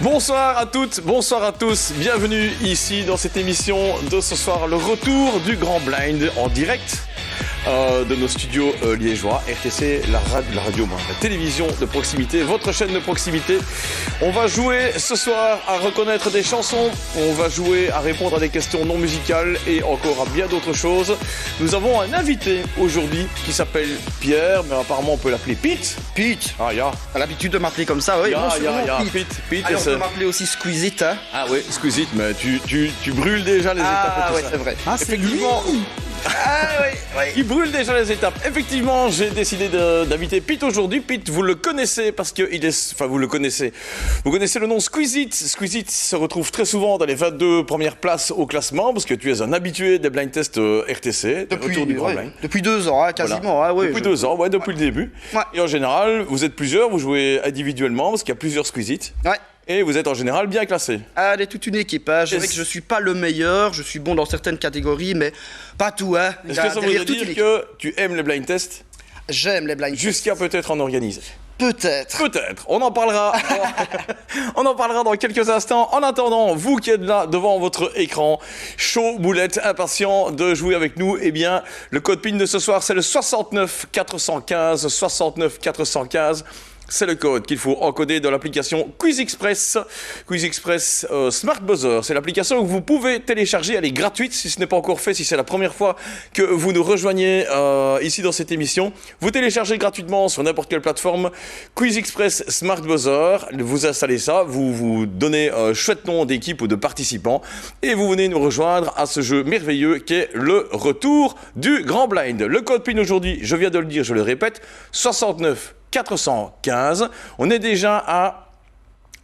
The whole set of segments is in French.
Bonsoir à toutes, bonsoir à tous, bienvenue ici dans cette émission de ce soir, le retour du Grand Blind en direct de nos studios liégeois, RTC, la radio, la télévision de proximité, votre chaîne de proximité. On va jouer ce soir à reconnaître des chansons, on va jouer à répondre à des questions non musicales et encore à bien d'autres choses. Nous avons un invité aujourd'hui qui s'appelle Pierre, mais apparemment on peut l'appeler Pete. Pete. Ah, ya. T'as l'habitude de m'appeler comme ça, oui. Pete. Alors, on peut m'appeler aussi Squeezit, hein. Ah oui, Squeezit, mais tu brûles déjà les étapes. Ah et tout ouais, ça. c'est vrai. Ah, c'est effectivement. Ah oui. Il brûle déjà les étapes. Effectivement, j'ai décidé d'inviter Pete aujourd'hui. Pete, vous le connaissez parce que vous le connaissez. Vous connaissez le nom Squeezit. Squeezit se retrouve très souvent dans les 22 premières places au classement parce que tu es un habitué des blind tests RTC. Depuis 2 ans, hein, quasiment. Voilà. Ah, ouais, depuis 2 ans, depuis le début. Ouais. Et en général, vous êtes plusieurs, vous jouez individuellement parce qu'il y a plusieurs Squeezit. Ouais. Et vous êtes en général bien classé. Allez, toute une équipe. Hein. Je sais que je suis pas le meilleur, je suis bon dans certaines catégories, mais pas tout. Hein. Est-ce que ça veut dire que tu aimes les blind tests? J'aime les blind tests. Jusqu'à peut-être en organiser. Peut-être. On en parlera. On en parlera dans quelques instants. En attendant, vous qui êtes là devant votre écran, chaud, boulette, impatient de jouer avec nous, eh bien, le code PIN de ce soir, c'est le 69 415. 69 415. C'est le code qu'il faut encoder dans l'application Quiz Express. Quiz Express Smart Buzzer. C'est l'application que vous pouvez télécharger. Elle est gratuite si ce n'est pas encore fait, si c'est la première fois que vous nous rejoignez ici dans cette émission. Vous téléchargez gratuitement sur n'importe quelle plateforme Quiz Express Smart Buzzer. Vous installez ça, vous donnez un chouette nom d'équipe ou de participants et vous venez nous rejoindre à ce jeu merveilleux qui est le retour du Grand Blind. Le code PIN aujourd'hui, je viens de le dire, je le répète, 69 415, on est déjà à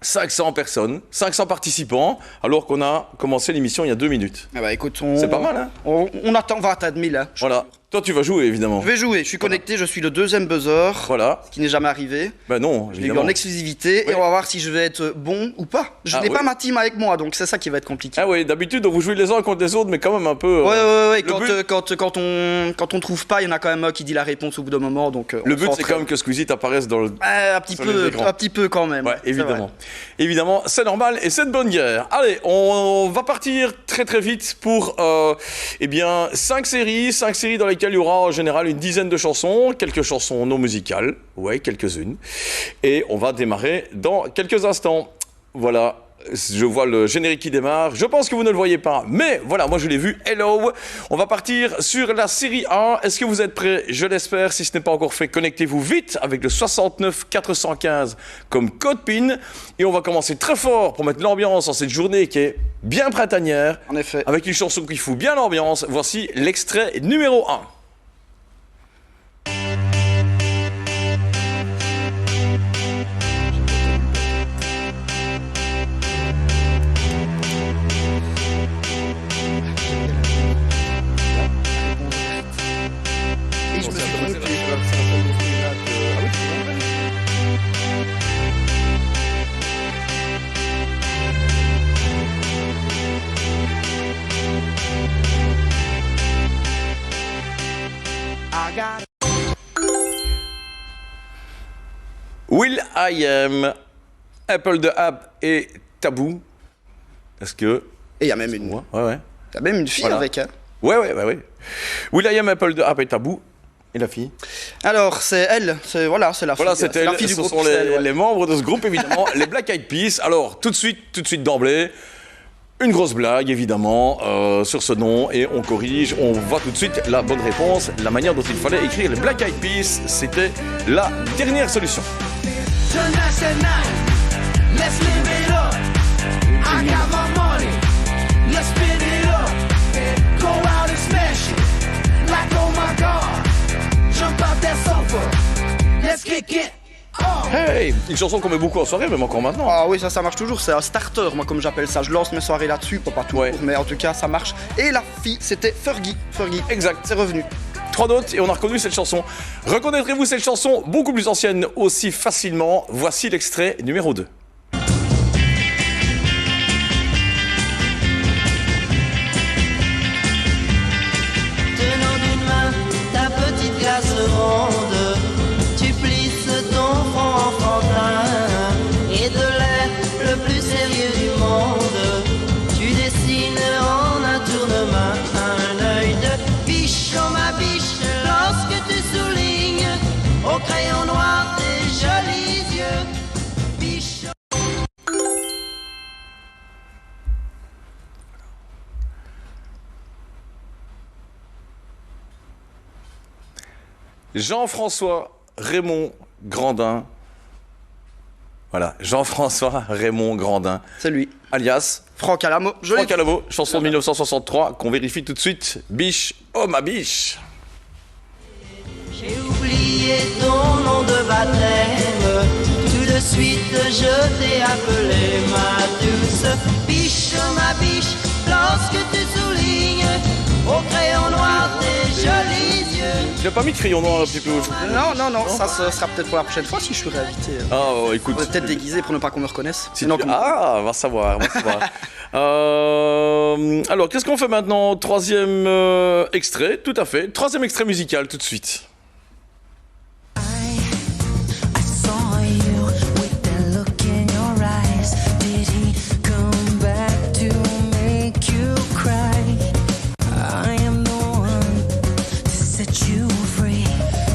500 personnes, 500 participants, alors qu'on a commencé l'émission il y a 2 minutes. Ah bah écoute, c'est pas mal, hein. On attend, on va atteindre 1000, hein. Voilà. Toi, tu vas jouer, évidemment. Je vais jouer, je suis connecté, je suis le 2e buzzer. Voilà. Ce qui n'est jamais arrivé. Ben non, je l'ai eu en exclusivité, et on va voir si je vais être bon ou pas. Je n'ai pas ma team avec moi, donc c'est ça qui va être compliqué. Ah oui, d'habitude, vous jouez les uns contre les autres, mais quand même un peu... Ouais, quand on trouve pas, il y en a quand même un qui dit la réponse au bout d'un moment, donc... le but, c'est quand même que Squeezie apparaisse dans le... un petit peu quand même. Ouais, évidemment. Évidemment, c'est normal, et c'est de bonne guerre. Allez, on va partir très très vite pour, 5 séries dans lesquelles il y aura en général une dizaine de chansons, quelques chansons non musicales, ouais, quelques-unes. Et on va démarrer dans quelques instants. Voilà, je vois le générique qui démarre. Je pense que vous ne le voyez pas, mais voilà, moi je l'ai vu. Hello! On va partir sur la série A. Est-ce que vous êtes prêts? Je l'espère. Si ce n'est pas encore fait, connectez-vous vite avec le 69 415 comme code PIN. Et on va commencer très fort pour mettre l'ambiance en cette journée qui est bien printanière. En effet. Avec une chanson qui fout bien l'ambiance. Voici l'extrait numéro 1. Will I Am, Apple de App et Tabou. Est-ce que... Et il y a même une... Ouais. Il y a même une fille avec, hein. Ouais. Will I Am, Apple de App et Tabou. Et la fille? Alors, c'est elle. C'est la fille. Voilà, c'était la fille du ce groupe. sont les membres de ce groupe, évidemment. Les Black Eyed Peas. Alors, tout de suite d'emblée, une grosse blague, évidemment, sur ce nom. Et on corrige, on voit tout de suite la bonne réponse. La manière dont il fallait écrire les Black Eyed Peas, c'était la dernière solution. Hey, une chanson qu'on met beaucoup en soirée, même encore maintenant. Ah oui, ça marche toujours, c'est un starter, moi comme j'appelle ça. Je lance mes soirées là-dessus, pas toujours, mais en tout cas ça marche. Et la fille, c'était Fergie. Exact. C'est revenu. 3 notes et on a reconnu cette chanson. Reconnaîtrez-vous cette chanson beaucoup plus ancienne aussi facilement? Voici l'extrait numéro 2. Tenant d'une main ta petite glace ronde, tu plisses ton front enfantin et de l'air le plus Jean-François Raymond Grandin. Voilà, Jean-François Raymond Grandin. C'est lui. Alias Franck Alamo. Franck Alamo, chanson de 1963 qu'on vérifie tout de suite. Biche, oh ma biche. J'ai oublié ton nom de baptême. Tout de suite je t'ai appelé ma douce biche, ma biche. Lorsque tu soulignes au crayon noir tes jolis yeux. Tu n'as pas mis de crayon noir un petit peu? Non, ça sera peut-être pour la prochaine fois si je suis réinvité. Ah, écoute. On va peut-être déguisé pour ne pas qu'on me reconnaisse. Si on va savoir, alors, qu'est-ce qu'on fait maintenant? Troisième extrait, tout à fait. Troisième extrait musical, tout de suite. I saw you with that look in your eyes. Did he come back to make you cry? I am the one to set you free.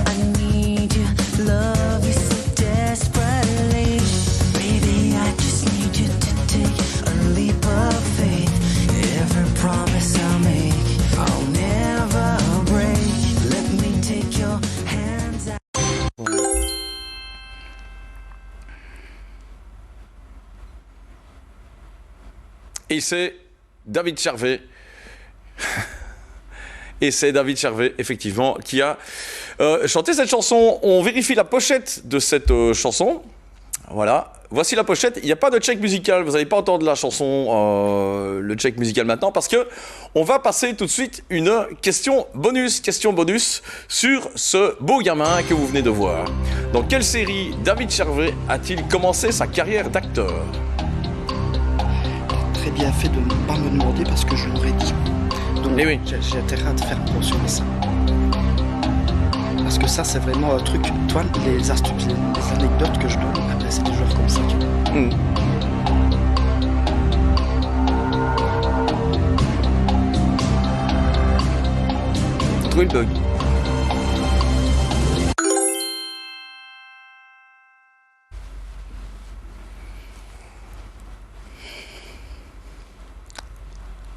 I need you, love you so desperately. Baby, I just need you to take a leap of faith. Every promise I make, I'll never break. Let me take your hands out. Et c'est David Charvet. Et c'est David Charvet, effectivement, qui a chanté cette chanson. On vérifie la pochette de cette chanson. Voilà. Voici la pochette. Il n'y a pas de check musical. Vous n'allez pas entendre la chanson, le check musical maintenant, parce que on va passer tout de suite une question bonus sur ce beau gamin que vous venez de voir. Dans quelle série David Charvet a-t-il commencé sa carrière d'acteur? Très bien fait de ne pas me demander parce que je l'aurais dit. Donc Eh oui. j'ai intérêt à te faire attention à ça. Parce que ça c'est vraiment un truc, toi les astuces, les anecdotes que je donne, après c'est des joueurs comme ça. Trouver le bug.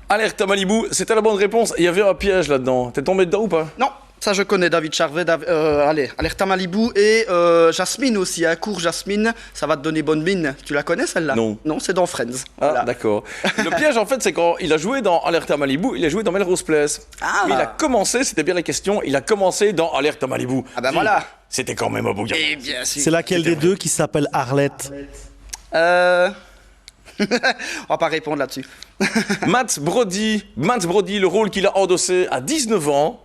Alerte à Malibu, c'était la bonne réponse. Il y avait un piège là-dedans. T'es tombé dedans ou pas? Non, ça je connais David Charvet, allez, Alerta Malibu et Jasmine aussi, un cours Jasmine, ça va te donner bonne mine. Tu la connais celle-là? Non. Non, c'est dans Friends. Ah, Voilà. d'accord. Le piège, en fait, c'est quand il a joué dans Alerte à Malibu, il a joué dans Melrose Place. Ah. Mais il a commencé, c'était bien la question, il a commené dans Alerte à Malibu. Ah ben voilà. C'était quand même un beau gars. Et bien sûr. C'est laquelle des deux qui s'appelle Arlette? On va pas répondre là-dessus. Matt Brody, le rôle qu'il a endossé à 19 ans,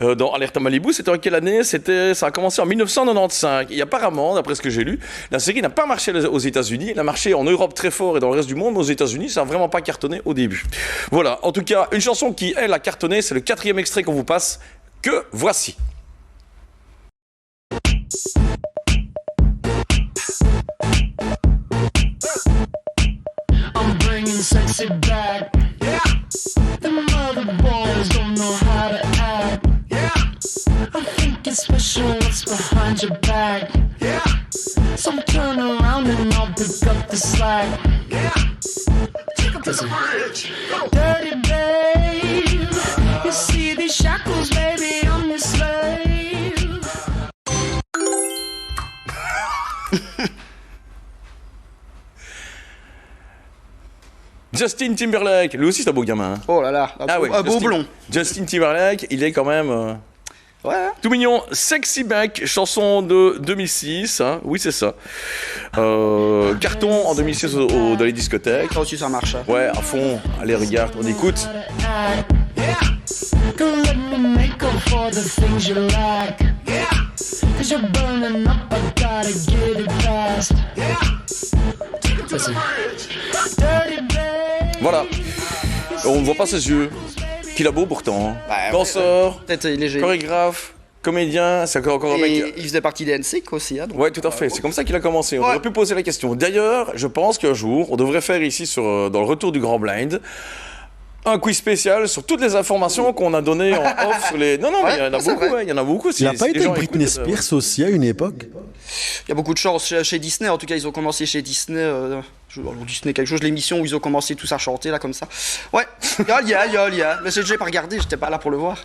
dans Alerte à Malibu, c'était en quelle année? Ça a commencé en 1995. Et apparemment, d'après ce que j'ai lu, la série n'a pas marché aux États-Unis, elle a marché en Europe très fort et dans le reste du monde, mais aux États-Unis, ça n'a vraiment pas cartonné au début. Voilà, en tout cas, une chanson qui, elle, a cartonné, c'est le 4e extrait qu'on vous passe, que voici. I'm bringing sexy back. Yeah. The mother boys don't know how to act. Yeah. I think it's special what's behind your back. Yeah. So turn around and I'll pick up the slack. Yeah. Take up to the bridge. Dirty babe. You see these shackles, baby, I'm your slave. Justin Timberlake, lui aussi c'est un beau gamin. Hein. Oh là là, un beau blond. Justin Timberlake, il est quand même Ouais. tout mignon. Sexy Back, chanson de 2006, hein. Oui c'est ça. Carton en 2006 dans les discothèques. Ça aussi ça marche. Hein. Ouais, à fond. Allez regarde, on écoute. Yeah. Don't let me make up for the things you lack. Yeah. Cause you're burning up, I gotta get it fast. Yeah. Listen. Dirty babe. Voilà. On ne voit pas ses yeux. Qu'il a beau pourtant. Ouais, Danseur, Peut-être il est génial. chorégraphe, comédien, c'est encore un mec. Et il faisait partie des NSYNC aussi. Hein, donc. Ouais, tout à fait. C'est comme ça qu'il a commencé. On Ouais. aurait pu poser la question. D'ailleurs, je pense qu'un jour, on devrait faire ici, dans le retour du Grand Blind, un quiz spécial sur toutes les informations qu'on a données en off sur les. Non, mais Ouais, il y en a c'est beaucoup. vrai. Ouais, il y en a beaucoup. Il n'a Si pas les été gens avec Britney écoutent, Spears aussi à une époque? Il y a beaucoup de chance chez Disney. En tout cas, ils ont commencé chez Disney. Disney quelque chose, l'émission où ils ont commencé tous à chanter là comme ça. Ouais, il y a. Mais j'ai pas regardé, j'étais pas là pour le voir.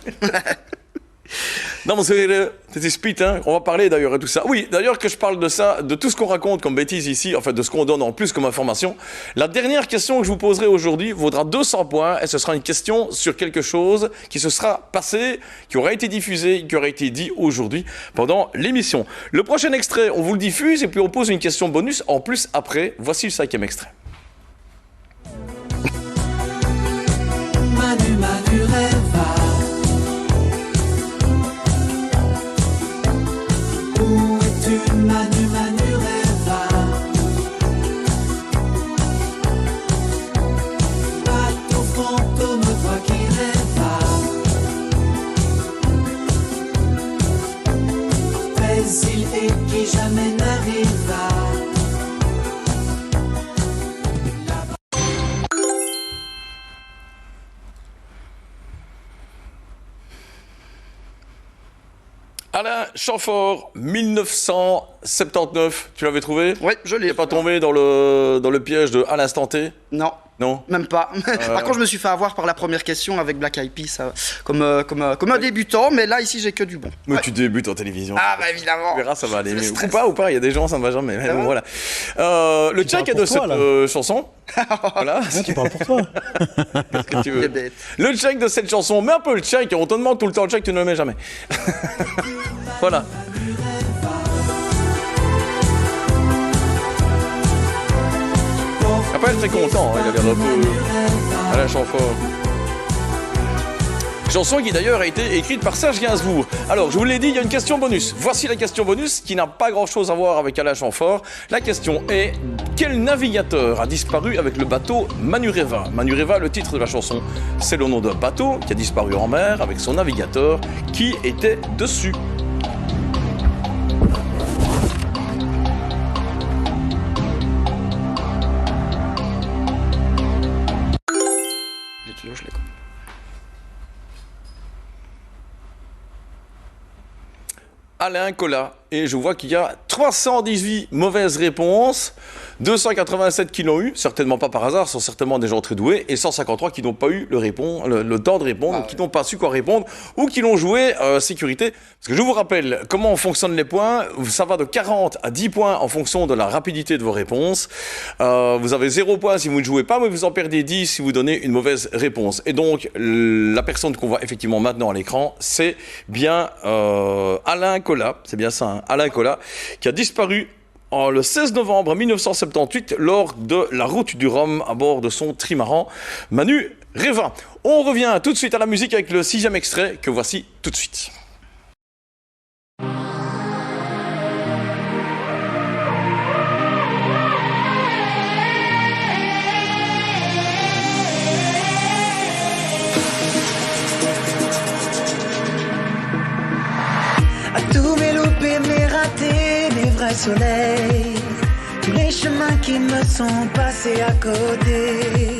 Dames en heren, dit is Piet, hein. On va parler d'ailleurs de tout ça. Oui, d'ailleurs que je parle de ça, de tout ce qu'on raconte comme bêtises ici, en fait de ce qu'on donne en plus comme information. La dernière question que je vous poserai aujourd'hui vaudra 200 points et ce sera une question sur quelque chose qui se sera passé, qui aura été diffusé, qui aura été dit aujourd'hui pendant l'émission. Le prochain extrait, on vous le diffuse et puis on pose une question bonus en plus après. Voici le 5e extrait. Manu, Manu rêva. Où es-tu, Manu, Manu rêva? Bateau fantôme, toi qui rêvas. Mais il est qui jamais n'arriva. Alain Chamfort, 1979, tu l'avais trouvé? Oui, je l'ai. T'es pas tombé dans le piège de à l'instant T? Non. Non. Même pas. Par contre, je me suis fait avoir par la première question avec Black Eyed Peas, comme un débutant, mais là, ici, j'ai que du bon. Mais Ouais. tu débutes en télévision. Ah, bah évidemment. Tu verras, ça va aller. C'est le Mais, stress. ou pas, il y a des gens, ça ne va jamais. Mais Ça bon, va voilà. Le check parles de pour toi, cette là. chanson. Voilà. Ouais, tu parles pour toi. Qu'est-ce que tu Il est veux? bête. Le check de cette chanson, mets un peu le check, on te demande tout le temps le check, tu ne le mets jamais. Voilà. Après, elle est très content, hein, il a l'air un peu. Alain Chamfort. Chanson qui d'ailleurs a été écrite par Serge Gainsbourg. Alors, je vous l'ai dit, il y a une question bonus. Voici la question bonus qui n'a pas grand-chose à voir avec Alain Chamfort. La question est, quel navigateur a disparu avec le bateau Manureva? Manureva, le titre de la chanson, c'est le nom d'un bateau qui a disparu en mer avec son navigateur qui était dessus. Je l'ai. Alain Collat. Et je vois qu'il y a 318 mauvaises réponses, 287 qui l'ont eu, certainement pas par hasard, sont certainement des gens très doués, et 153 qui n'ont pas eu le temps de répondre, qui n'ont pas su quoi répondre, ou qui l'ont joué sécurité. Parce que je vous rappelle comment fonctionnent les points, ça va de 40 à 10 points en fonction de la rapidité de vos réponses. Vous avez 0 points si vous ne jouez pas, mais vous en perdez 10 si vous donnez une mauvaise réponse. Et donc, la personne qu'on voit effectivement maintenant à l'écran, c'est bien Alain Collat, c'est bien ça, hein, Alain Collat, qui a disparu le 16 novembre 1978 lors de la route du Rhum à bord de son trimaran Manureva. On revient tout de suite à la musique avec le 6e extrait que voici tout de suite. À tous mes loupés, mes ratés, mes vrais soleils, tous les chemins qui me sont passés à côté,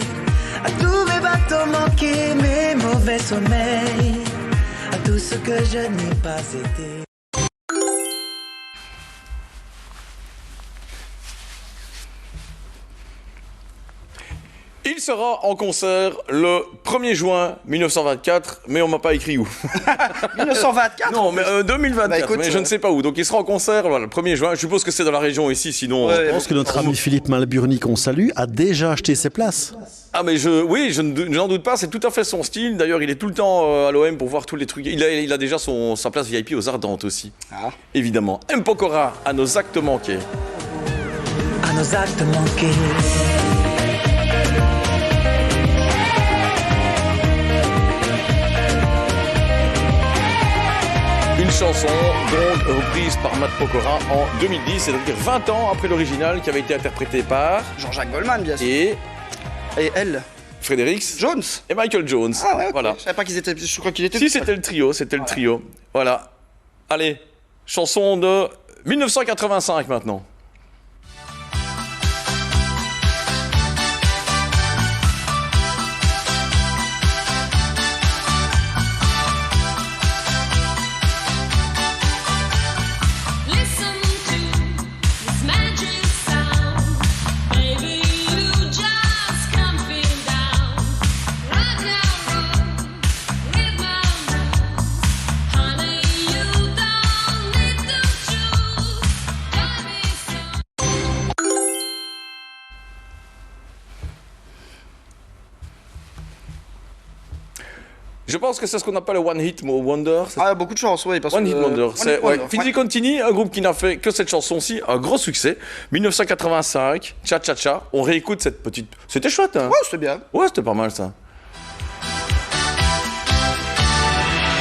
à tous mes bateaux manqués, mes mauvais sommeils, à tout ce que je n'ai pas été. Il sera en concert le 1er juin 1924, mais on m'a pas écrit où. 1924. Non, mais 2024, Bah, écoute, mais je ne sais pas où. Donc il sera en concert voilà, le 1er juin. Je suppose que c'est dans la région ici, sinon... Ouais, Je pense que notre ami Philippe Malburny, qu'on salue, a déjà acheté ses places. Ah mais oui, je n'en doute pas, c'est tout à fait son style. D'ailleurs, il est tout le temps à l'OM pour voir tous les trucs. Il a déjà sa place VIP aux Ardentes aussi, Ah. évidemment. M. Pokora, à nos actes manqués. À nos actes manqués. Une chanson donc reprise par Matt Pokora en 2010, c'est-à-dire 20 ans après l'original qui avait été interprété par Jean-Jacques Goldman, bien sûr. et Et elle. Fredericks Jones. et Michael Jones. Ah ouais, ok. Voilà. Je savais pas qu'ils étaient. Je crois qu'il était. Si, c'était le trio. Voilà. Allez, chanson de 1985 maintenant. Listen to this magic sound, baby. You just can't feel down. Rock and roll, rhythm and blues, honey. You Je pense que c'est ce qu'on appelle le One Hit Wonder. C'est Ah, beaucoup de chance, oui. Parce One que, Hit Wonder. C'est Wonder, Finzi Contini, un groupe qui n'a fait que cette chanson-ci, un gros succès. 1985, Cha Cha Cha. On réécoute cette petite. C'était chouette, hein? Ouais, c'est bien. Ouais, c'était pas mal ça.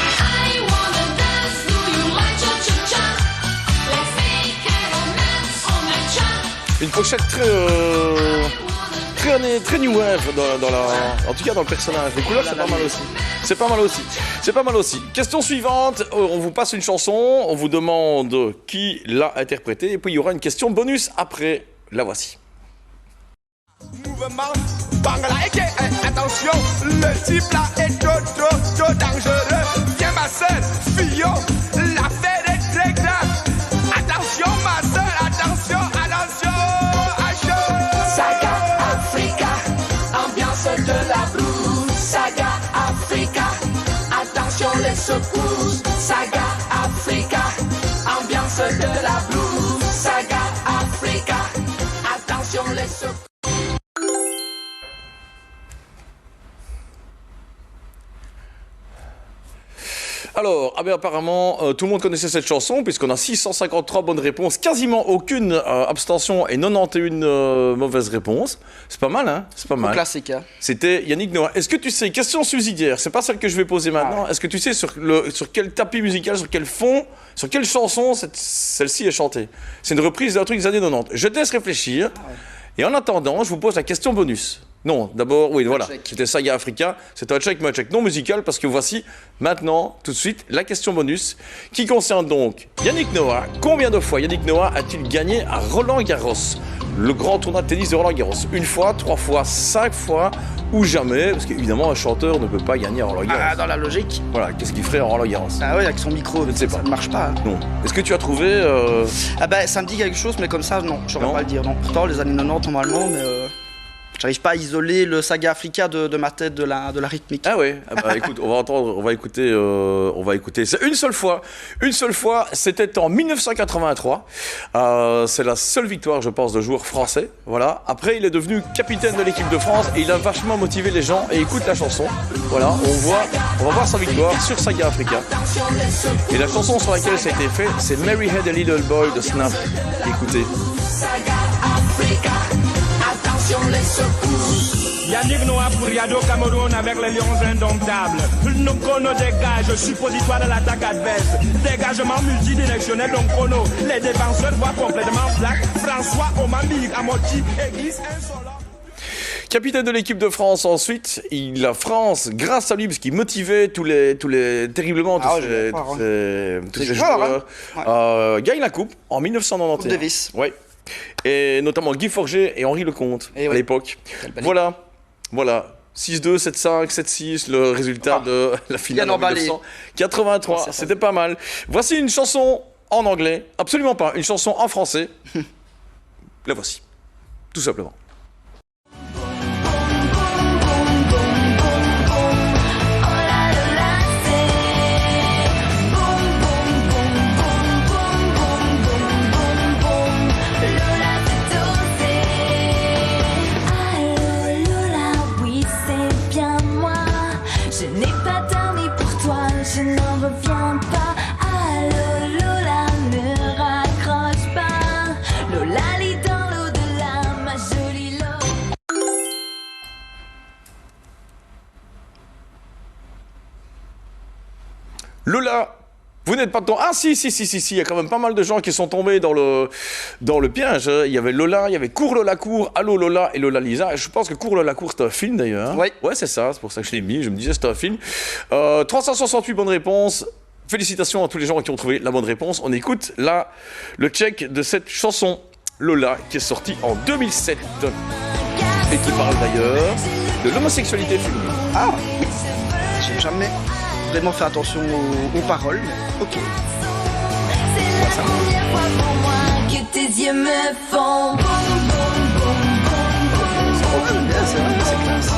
I wanna dance, do you like cha-cha-cha? Let's make a romance on my cha. Une pochette très new wave en tout cas dans le personnage. Les couleurs, c'est pas mal aussi. C'est pas mal aussi. C'est pas mal aussi. Question suivante. On vous passe une chanson. On vous demande qui l'a interprétée. Et puis il y aura une question bonus après. La voici. Mouvement, Bangla, attention, le type là est trop dangereux. Viens ma soeur, Fillon, l'affaire est très grave. Attention ma soeur, attention, Saga Africa, ambiance de la blues. Saga Africa, attention les secousses. Saga Africa, ambiance de la blues. Saga Africa, attention les secousses. Alors, apparemment, tout le monde connaissait cette chanson, puisqu'on a 653 bonnes réponses, quasiment aucune abstention et 91 mauvaises réponses. C'est pas mal, hein? C'est pas mal. Classique, hein. C'était Yannick Noah. Est-ce que tu sais, question subsidiaire, c'est pas celle que je vais poser maintenant, est-ce que tu sais sur quel tapis musical, sur quel fond, sur quelle chanson celle-ci est chantée? C'est une reprise d'un truc des années 90. Je te laisse réfléchir, et en attendant, je vous pose la question bonus. Non, d'abord, oui, voilà, c'était Saga Africa, c'était un check non musical, parce que voici maintenant, tout de suite, la question bonus, qui concerne donc Yannick Noah. Combien de fois Yannick Noah a-t-il gagné à Roland-Garros, le grand tournoi de tennis de Roland-Garros? Une fois, 3 fois, 5 fois, ou jamais? Parce qu'évidemment, un chanteur ne peut pas gagner à Roland-Garros. Ah, dans la logique. Voilà, qu'est-ce qu'il ferait à Roland-Garros? Ah oui, avec son micro, Je ne sais pas. ça ne marche pas. Hein. Non. Est-ce que tu as trouvé... Ah bah, ça me dit quelque chose, mais comme ça, non, je saurais Non. pas le dire. Non. Pourtant, les années 90, normalement, mais j'arrive pas à isoler le Saga Africa de ma tête de la rythmique. Ah ouais, ah bah écoute, on va écouter. C'est une seule fois, c'était en 1983. C'est la seule victoire, je pense, de joueur français. Voilà. Après, il est devenu capitaine de l'équipe de France et il a vachement motivé les gens. Et écoute la chanson. Voilà, on va voir sa victoire sur Saga Africa. Et la chanson sur laquelle ça a été fait, c'est Mary Had a Little Boy de Snap. Écoutez. Saga Africa, attention les secousses. Yannick Noah pour Yado Cameroun avec les Lions indomptables. Non chrono dégage, suppositoire de l'attaque adverse. Dégagement multidirectionnel non chrono. Les défenseurs voient complètement flac. François Omambi, Amoti, Église insolente. Capitaine de l'équipe de France ensuite, la France, grâce à lui, parce qu'il motivait tous les terriblement tous ces joueurs, gagne la coupe en 1991. Coupe Davis. Ouais. Et notamment Guy Forget et Henri Lecomte à l'époque. Voilà. 6-2, 7-5, 7-6, le résultat de la finale en 1983. C'était pas mal. Voici une chanson en anglais, absolument pas, une chanson en français. La voici, tout simplement. Lola, vous n'êtes pas tombé. Ah si, il y a quand même pas mal de gens qui sont tombés dans le piège. Il y avait Lola, il y avait Cours Lola Cours, Allô Lola et Lola Lisa. Et je pense que Cours Lola Cours, c'est un film d'ailleurs. Oui. Ouais, c'est ça, c'est pour ça que je l'ai mis. Je me disais c'est un film. 368 bonnes réponses. Félicitations à tous les gens qui ont trouvé la bonne réponse. On écoute là le check de cette chanson Lola qui est sortie en 2007 et qui parle d'ailleurs de l'homosexualité féminine. Ah, j'ai jamais vraiment fait attention aux paroles, mais ok. C'est la première fois pour moi que tes yeux me font C'est bien, c'est vrai, c'est classe.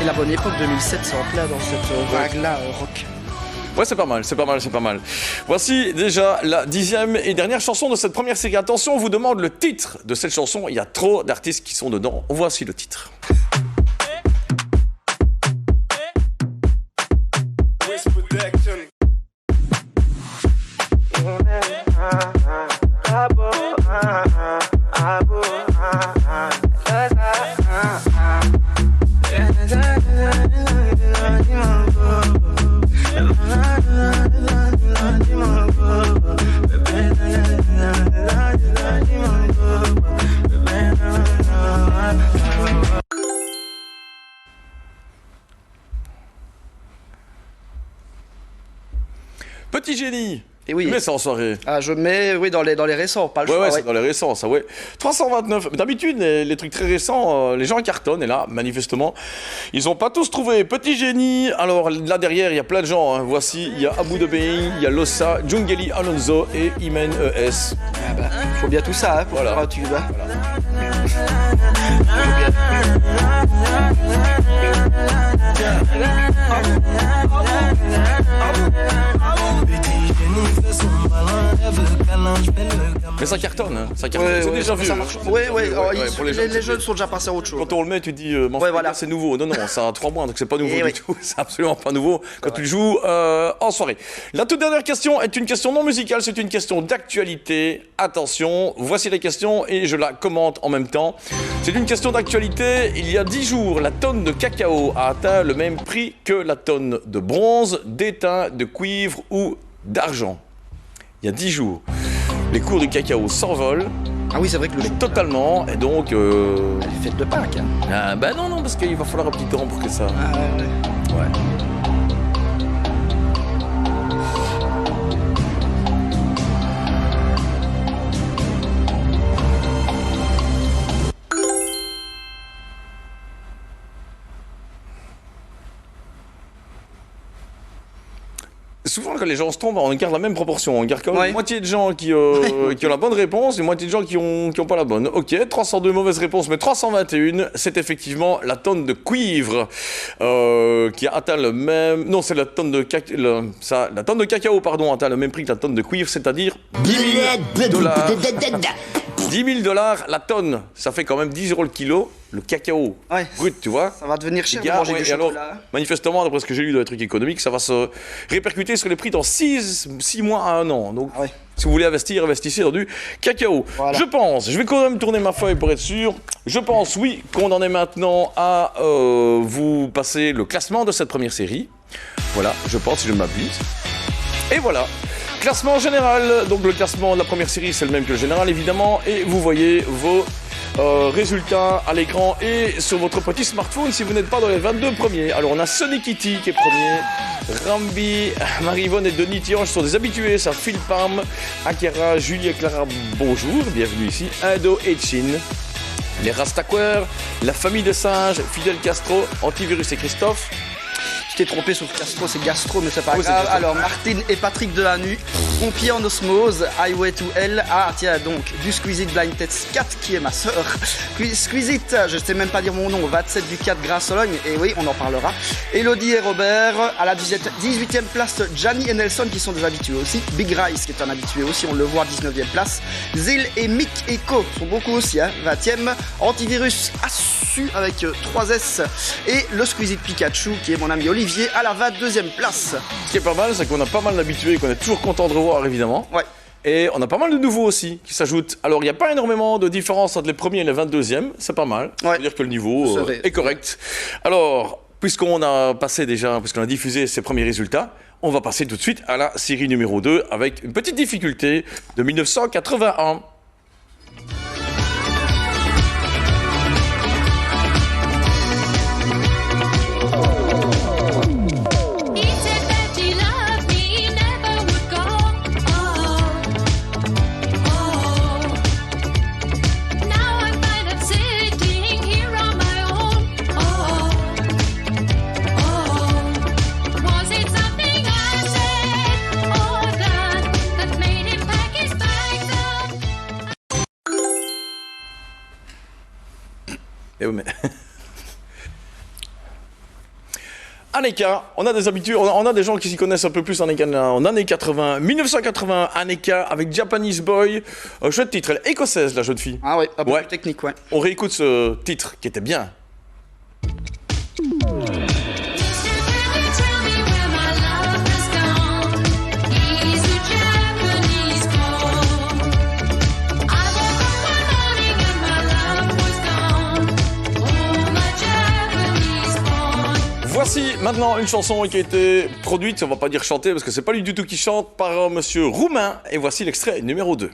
Et la bonne époque 2007, c'est en plein dans cette vague-là rock. Ouais, c'est pas mal. Voici déjà la 10e et dernière chanson de cette première série. Attention, on vous demande le titre de cette chanson. Il y a trop d'artistes qui sont dedans. Voici le titre. Et oui. Tu mets ça en soirée. Ah, je mets, oui, dans les récents, pas le Ouais, choix. ouais, ouais. c'est dans les récents, ça, ouais. 329. D'habitude, les trucs très récents, les gens cartonnent, et là, manifestement, ils ont pas tous trouvé. Petit génie. Alors, là derrière, il y a plein de gens. Hein. Voici, il y a Abu Dhabi, il y a Lossa, Jungeli Alonso et Imen ES. Ah bah, faut bien tout ça, hein, pour Voilà. faire un tube. Mais ça cartonne, hein. Ça cartonne. Ouais, c'est ouais, déjà vu. ça marche. Ouais, ouais, alors, pour les jeunes sont déjà passés à autre chose. Quand on le met, tu te dis, Ouais, voilà. c'est nouveau. Non, non, ça a 3 mois, donc c'est pas nouveau Et du oui. tout. C'est absolument pas nouveau quand tu le joues en soirée. La toute dernière question est une question non musicale, c'est une question d'actualité. Attention, voici les questions et je la commente en même temps. C'est une question d'actualité. Il y a 10 jours, la tonne de cacao a atteint le même prix que la tonne de bronze, d'étain, de cuivre ou d'argent. Il y a 10 jours. Les cours du cacao s'envolent. Ah oui, c'est vrai que le Totalement, et donc... les fêtes de Pâques. Hein. Ah, bah non, parce qu'il va falloir un petit temps pour que ça... Ah, ouais. Ouais. Souvent, quand les gens se trompent, on garde la même proportion. On garde quand même Ouais. moitié de gens qui ont la bonne réponse et moitié de gens qui ont pas la bonne. Ok, 302 mauvaises réponses, mais 321, c'est effectivement la tonne de cuivre qui a atteint le même... Non, c'est la tonne de la tonne de cacao, pardon, atteint le même prix que la tonne de cuivre, c'est-à-dire 10 000 dollars. 10 000 dollars la tonne, ça fait quand même 10 € le kilo, le cacao Ouais. brut, tu vois. Ça va devenir cher Les de gars, manger ouais, du et alors, chocolat. manifestement, d'après ce que j'ai lu dans les trucs économiques, ça va se répercuter sur les prix dans 6 mois à 1 an. Donc, Ah ouais. si vous voulez investir, investissez dans du cacao. Voilà. Je vais quand même tourner ma feuille pour être sûr. Je pense, oui, qu'on en est maintenant à vous passer le classement de cette première série. Voilà, je pense, si je ne m'abuse. Et voilà. Classement général, donc le classement de la première série c'est le même que le général évidemment et vous voyez vos résultats à l'écran et sur votre petit smartphone si vous n'êtes pas dans les 22 premiers. Alors on a Sonny Kitty qui est premier, Rambi, Marie-Yvonne et Denis Tiange sont des habitués, ça Phil Palm, Akira, Julie et Clara, bonjour, bienvenue ici, Indo et Chin, les Rastaquaires, la famille de singes, Fidel Castro, Antivirus et Christophe. Tu t'es trompé sur Castro, c'est Gastro, mais c'est pas Oui, c'est grave. Gastro. Alors, Martine et Patrick Delanu, Pompier en osmose, Highway to Hell. Ah, tiens, donc, du Squeezit Blind Test 4, qui est ma sœur. Squeezit, je sais même pas dire mon nom, 27 du 4 Grasse-Sologne, et oui, on en parlera. Elodie et Robert, à la 18e place, Gianni et Nelson, qui sont des habitués aussi. Big Rice, qui est un habitué aussi, on le voit, 19e place. Zil et Mick et Co sont beaucoup aussi, hein, 20e. Antivirus Assu, avec 3 S. Et le Squeezit Pikachu, qui est mon ami Olivier, à la 22e place. Ce qui est pas mal, c'est qu'on a pas mal d'habitués qu'on est toujours content de revoir, évidemment. Ouais. Et on a pas mal de nouveaux aussi qui s'ajoutent. Alors, il n'y a pas énormément de différence entre les premiers et les 22e. C'est pas mal. Ça Ouais. veut dire que le niveau C'est vrai. est correct. Alors, puisqu'on a diffusé ces premiers résultats, on va passer tout de suite à la série numéro 2 avec une petite difficulté de 1981. He said that he loved me, never would go. Oh. Now I find I'm sitting here on my own. Was it something I said or done that made him pack his bags up? Eh oui, mais... Aneka, on a des habitués, on a des gens qui s'y connaissent un peu plus en années 80. 1980, Aneka avec Japanese Boy. Chouette titre, elle est écossaise, la jeune fille. Ah ouais, un peu Ouais. plus technique, ouais. On réécoute ce titre qui était bien. Tell me where my love has gone. He's a Japanese boy. I woke up one morning and my love was gone. Oh, my Japanese boy. Voici maintenant une chanson qui a été produite, on va pas dire chantée parce que c'est pas lui du tout qui chante, par monsieur Roumain. Et voici l'extrait numéro 2.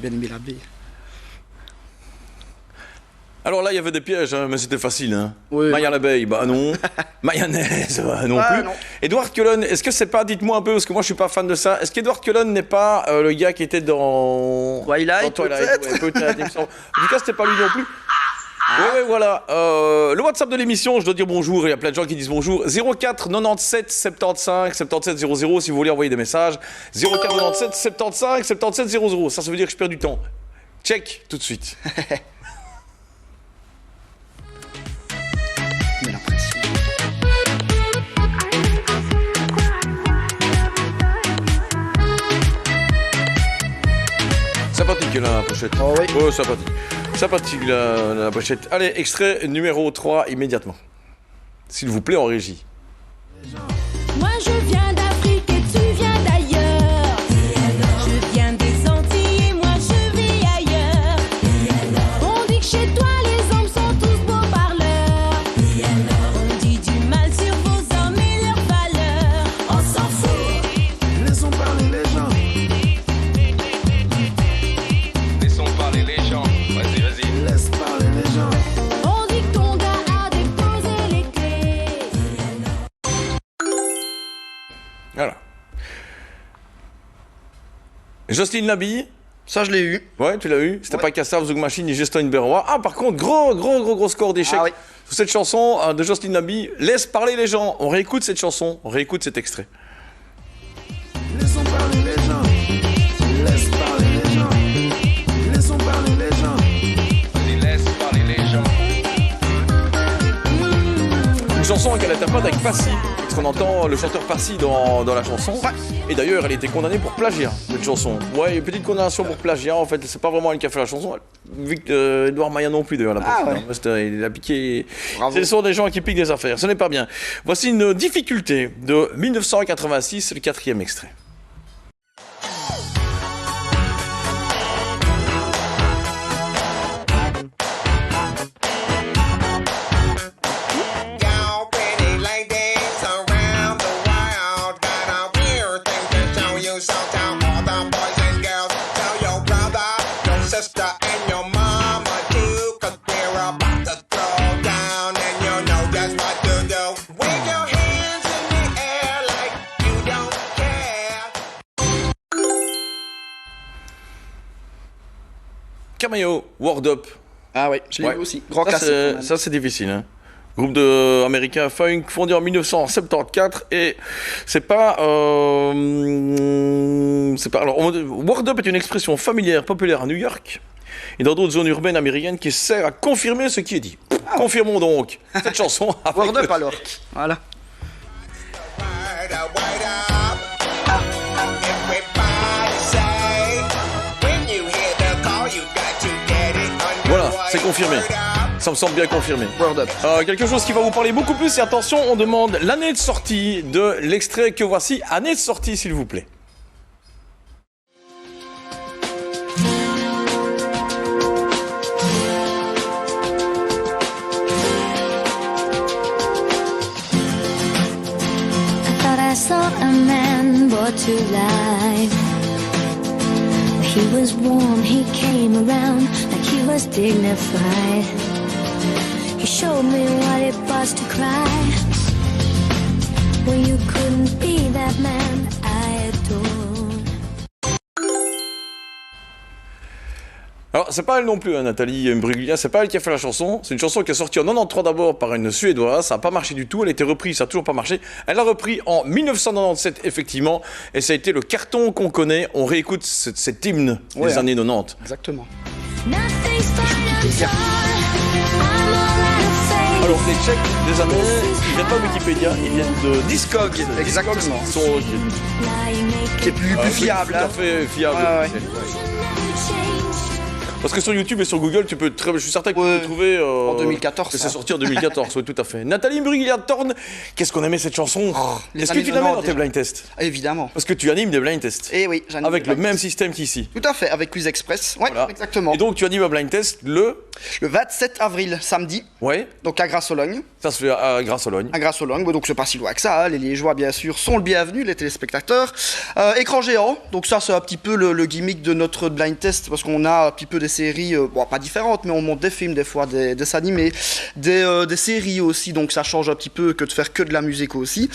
bien aimé l'abbé. Alors là, il y avait des pièges, hein, mais c'était facile. Hein. Oui. Maille à l'abeille, bah non. Mayonnaise, bah non Ah, plus. non. Edward Cullen, est-ce que c'est pas, dites-moi un peu, parce que moi je suis pas fan de ça, est-ce qu'Edward Cullen n'est pas le gars qui était dans Twilight, peut-être. ouais, peut-être, il me semble. En tout cas, c'était pas lui non plus. Ouais, voilà. Le WhatsApp de l'émission, je dois dire bonjour, il y a plein de gens qui disent bonjour. 04 97 75 77 00 si vous voulez envoyer des messages. 04 97 75 77 00. Ça veut dire que je perds du temps. Check tout de suite. Mais la pression. Sympathique la pochette. Oh oui. Oh, sympathique. Sympathique la pochette. Allez, extrait numéro 3 immédiatement. S'il vous plaît, en régie. Moi je viens d'Afrique et tu viens d'ailleurs. Je viens des Antilles et moi je vis ailleurs. On dit que chez toi les hommes sont tous beaux parleurs. On dit du mal sur vos hommes et leurs valeurs. On s'en fout. Laissons parler les gens. Laissons parler les gens. Vas-y, vas-y. Laisse parler les gens. On dit que ton gars a déposé les clés. Voilà. Jocelyne Labille. Ça, je l'ai eu. Ouais, tu l'as eu. C'était Ouais. pas Kassav, Zug Machine ni Justin Berrois. Ah, par contre, gros score d'échec. Ah oui. Sur cette chanson de Jocelyne Labille. Laisse parler les gens. On réécoute cette chanson. On réécoute cet extrait. Laissons parler les gens. Laisse parler les gens. Laissons parler les gens. Vas-y, laisse parler les gens. Une chanson qu'elle interprète avec Passy. Parce qu'on entend le chanteur Passy dans la chanson. Et d'ailleurs, elle a été condamnée pour plagiat, cette chanson. Ouais, une petite condamnation pour plagiat. En fait, c'est pas vraiment elle qui a fait la chanson. Vu que Edouard Maillat non plus, d'ailleurs, l'a pas Ah fait, ouais. hein. Il a piqué. Bravo. Ce sont des gens qui piquent des affaires. Ce n'est pas bien. Voici une difficulté de 1986, le 4e extrait. Y'all pretty ladies around the world got a weird thing to show you. So tell all the boys and girls, tell your brother, your sister, and your mama too, 'cause we're about to throw down, and you know just what to do. Wave your hands in the air like you don't care. Cameo, Word Up. Ah oui, je l'ai Ouais. eu aussi. Grand Ça, classique. c'est- quand même. ça, c'est difficile. Hein. Groupe américain funk fondé en 1974 et c'est pas. Alors, Word Up est une expression familière populaire à New York et dans d'autres zones urbaines américaines qui sert à confirmer ce qui est dit. Confirmons donc cette chanson. avec Word le- up alors. Voilà. Word up. Everybody say, when you hear the call, you got to get it underway. Voilà, c'est confirmé. Word up. Ça me semble bien confirmé. Word up. Quelque chose qui va vous parler beaucoup plus et attention, on demande l'année de sortie de l'extrait que voici. Année de sortie, s'il vous plaît. I thought I saw a man brought to life. He was warm, he came around like he was dignified. He showed me what it was to cry. Well, you couldn't be that man I adored. Alors, c'est pas elle non plus, hein, Nathalie Imbruglia, c'est pas elle qui a fait la chanson. C'est une chanson qui est sortie en 93 d'abord par une Suédoise. Ça n'a pas marché du tout. Elle a été reprise, ça n'a toujours pas marché. Elle l'a repris en 1997, effectivement. Et ça a été le carton qu'on connaît. On réécoute cet hymne Ouais, des hein. années 90. Exactement. Nothing's fine, I'm sorry. I'm all out of faith. Alors, les Tchèques des années, ils viennent pas de Wikipédia, ils viennent de Discogs. Exactement. Discogs qui sont- Lying naked. Qui est plus fiable. Tout à hein. fait fiable. Ouais, ouais. Never changed. Parce que sur YouTube et sur Google, je suis certain que tu Ouais. peux trouver. En 2014, Que ça. c'est sorti en 2014, oui, tout à fait. Nathalie Imbruglia-Thorn, qu'est-ce qu'on aimait cette chanson. les Est-ce que années tu la mets dans 90, tes déjà. blind tests? Évidemment. Parce que tu animes des blind tests. Et oui, j'anime Avec des le blind même tests. système qu'ici. Tout à fait, avec Quiz Express. Ouais, Voilà. exactement. Et donc tu animes un blind test le. Le 27 avril, samedi, Ouais. donc à Grasse-Sologne. Ça se fait à Grasse-Sologne. À Grasse-Sologne, donc c'est pas si loin que ça. Hein. Les Liégeois, bien sûr, sont le bienvenu, les téléspectateurs. Écran géant, donc ça, c'est un petit peu le gimmick de notre blind test, parce qu'on a un petit peu des séries, bon, pas différentes, mais on monte des films, des fois des dessins animés, des séries aussi, donc ça change un petit peu que de faire que de la musique aussi.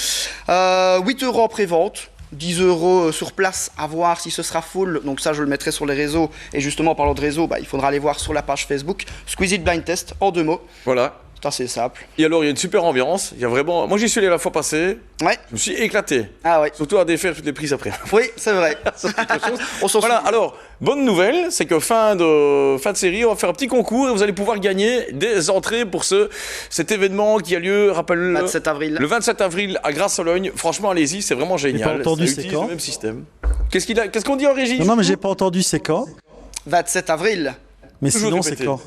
8 € en pré-vente. 10 € sur place, à voir si ce sera full. Donc ça, je le mettrai sur les réseaux. Et justement, en parlant de réseaux, il faudra aller voir sur la page Facebook Squeeze It Blind Test, en 2 mots. Voilà. C'est assez simple. Et alors, il y a une super ambiance. Il y a vraiment... Moi, j'y suis allé la fois passée. Ouais. Je me suis éclaté. Ah ouais. Surtout à défaire toutes les prises après. Oui, c'est vrai. On s'en Voilà, souvient. alors, bonne nouvelle, c'est que fin de série, on va faire un petit concours et vous allez pouvoir gagner des entrées pour cet événement qui a lieu, rappelle-le, 27 avril. le 27 avril à Grasse-Sologne. Franchement, allez-y, c'est vraiment génial. pas entendu, Ça c'est utilise quand le même système. Qu'est-ce qu'on dit en régie? Non, mais j'ai pas entendu c'est quand. 27 avril. Mais Toujours sinon, répété. c'est quand.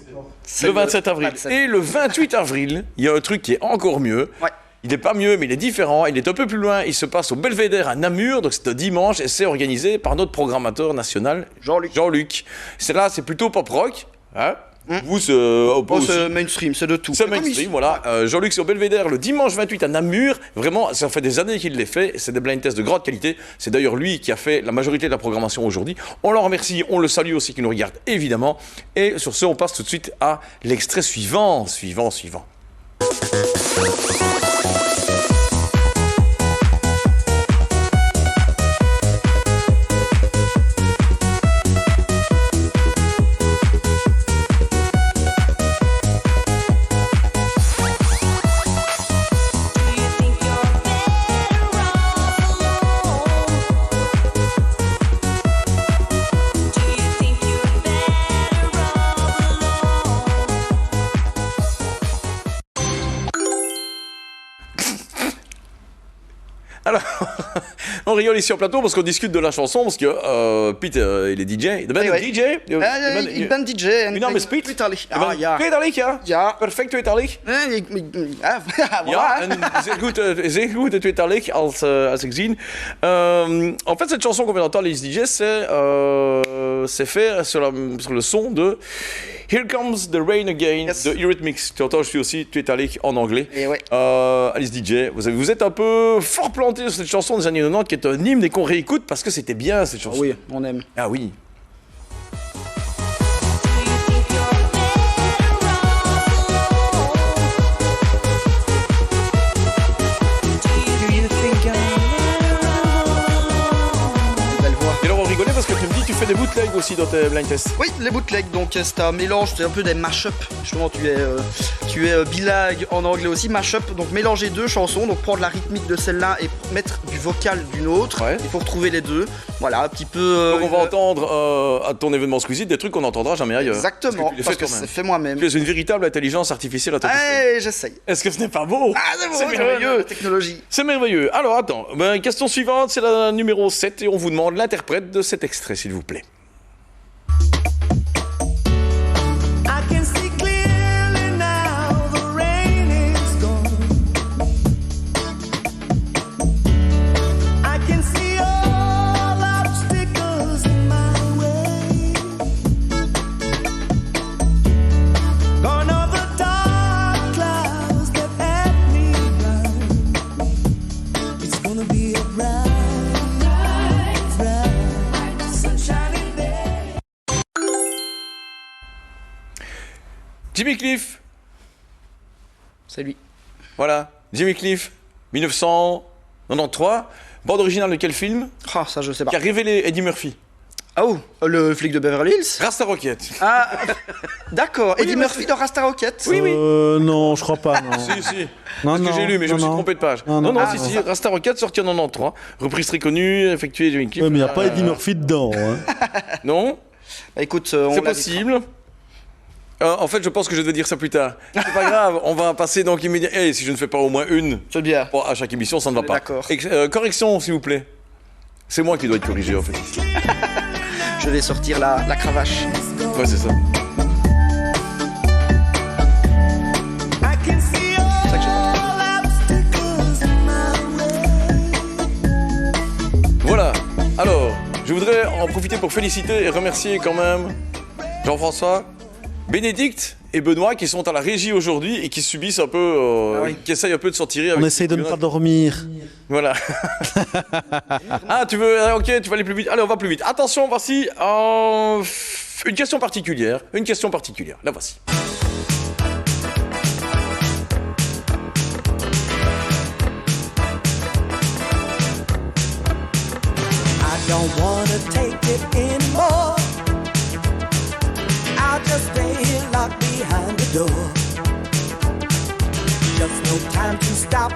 C'est Le 27 avril. 27. Et le 28 avril, il y a un truc qui est encore mieux. Ouais. Il n'est pas mieux, mais il est différent. Il est un peu plus loin. Il se passe au Belvédère à Namur. Donc c'est un dimanche et c'est organisé par notre programmateur national, Jean-Luc. C'est plutôt pop rock. Hein. Vous, c'est Oh, c'est mainstream, c'est de tout. c'est mainstream, voilà. Jean-Luc, c'est au Belvédère le dimanche 28 à Namur. Vraiment, ça fait des années qu'il les fait. C'est des blind tests de grande qualité. C'est d'ailleurs lui qui a fait la majorité de la programmation aujourd'hui. On l'en remercie, on le salue aussi, qui nous regarde évidemment. Et sur ce, on passe tout de suite à l'extrait suivant. Suivant. Alors, on rigole ici en plateau parce qu'on discute de la chanson, parce que Pete, il est DJ. Oui, oui. DJ? Ik ben DJ en Uw naam is Piet? Tweetalig. Ah, ja. Tweetalig, ja? Ja. Perfect tweetalig. Ja, Ja, voilà. en zeer goed tweetalig, als ik zie. En fait, cette chanson qu'on vient d'entendre, les DJ, c'est fait sur le son de Here Comes the Rain Again Yes. de Eurythmics. Tu entends, je suis aussi tweetalig en anglais. Et ouais. Alice DJ, vous êtes un peu fort planté sur cette chanson des années 90 qui est un hymne et qu'on réécoute parce que c'était bien cette chanson. Oui, on aime. Ah oui. Belle voix. Et alors on rigolait parce que tu me dis que tu fais des bootlegs aussi dans tes blind tests. Oui, les bootlegs, donc c'est un mélange, c'est un peu des mash-up. Justement, tu es bilingue en anglais aussi, mash-up, donc mélanger deux chansons, donc prendre la rythmique de celle-là et mettre du vocal d'une autre. Ouais. Il faut retrouver les deux. Voilà, un petit peu. Donc on va entendre à ton événement Squeezie des trucs qu'on n'entendra jamais ailleurs. Exactement, Parce que tu les parce fais que toi-même. c'est fait moi-même. Tu es une véritable intelligence artificielle à ton disposition. Allez, j'essaye. Est-ce que ce n'est pas beau? Ah, c'est bon, C'est merveilleux. la technologie. C'est merveilleux. Alors attends, question suivante, c'est la numéro 7 et on vous demande l'interprète de cet extrait, s'il vous plaît. I can see clearly now the rain is gone. I can see all obstacles in my way. Gone are the dark clouds that had me blind. It's gonna be a bright sunshiny day. Jimmy Cliff. C'est lui. Voilà, Jimmy Cliff, 1993. Bande originale de quel film? Ah, ça, je sais pas. Qui a révélé Eddie Murphy? Oh, le flic de Beverly Hills. Rasta Rocket. Ah, d'accord. Eddie mais Murphy dans Rasta Rocket. Oui, oui. Non, je crois pas. Non. Si, si. Non, C'est ce que j'ai lu, mais je me suis trompé de page. Non, si, si. Rasta Rocket sorti en 93. Reprise très connue, effectuée Jimmy Cliff. Ouais, mais il n'y a pas Eddie Murphy dedans. Hein. Non, Bah, écoute, c'est l'a possible. En fait, je pense que je vais dire ça plus tard. C'est pas grave, on va passer donc immédiatement. Eh, si je ne fais pas au moins une C'est bien. bon, à chaque émission, ça ne va On est pas. d'accord. Correction, s'il vous plaît. C'est moi qui dois être corrigé, en fait. Je vais sortir la cravache. Ouais, c'est ça. I can see C'est ça que j'ai pas. all obstacles in my way. Voilà. Alors, je voudrais en profiter pour féliciter et remercier quand même Jean-François, Bénédicte et Benoît qui sont à la régie aujourd'hui et qui subissent un peu, qui essayent un peu de s'en tirer. On avec essaye de ne Benoît. pas dormir. Voilà. Ah, tu veux... Ok, tu vas aller plus vite. Allez, on va plus vite. Attention, voici une question particulière. Une question particulière. La voici. I don't wanna take it anymore. I'll just stay here locked behind the door. Just no time to stop.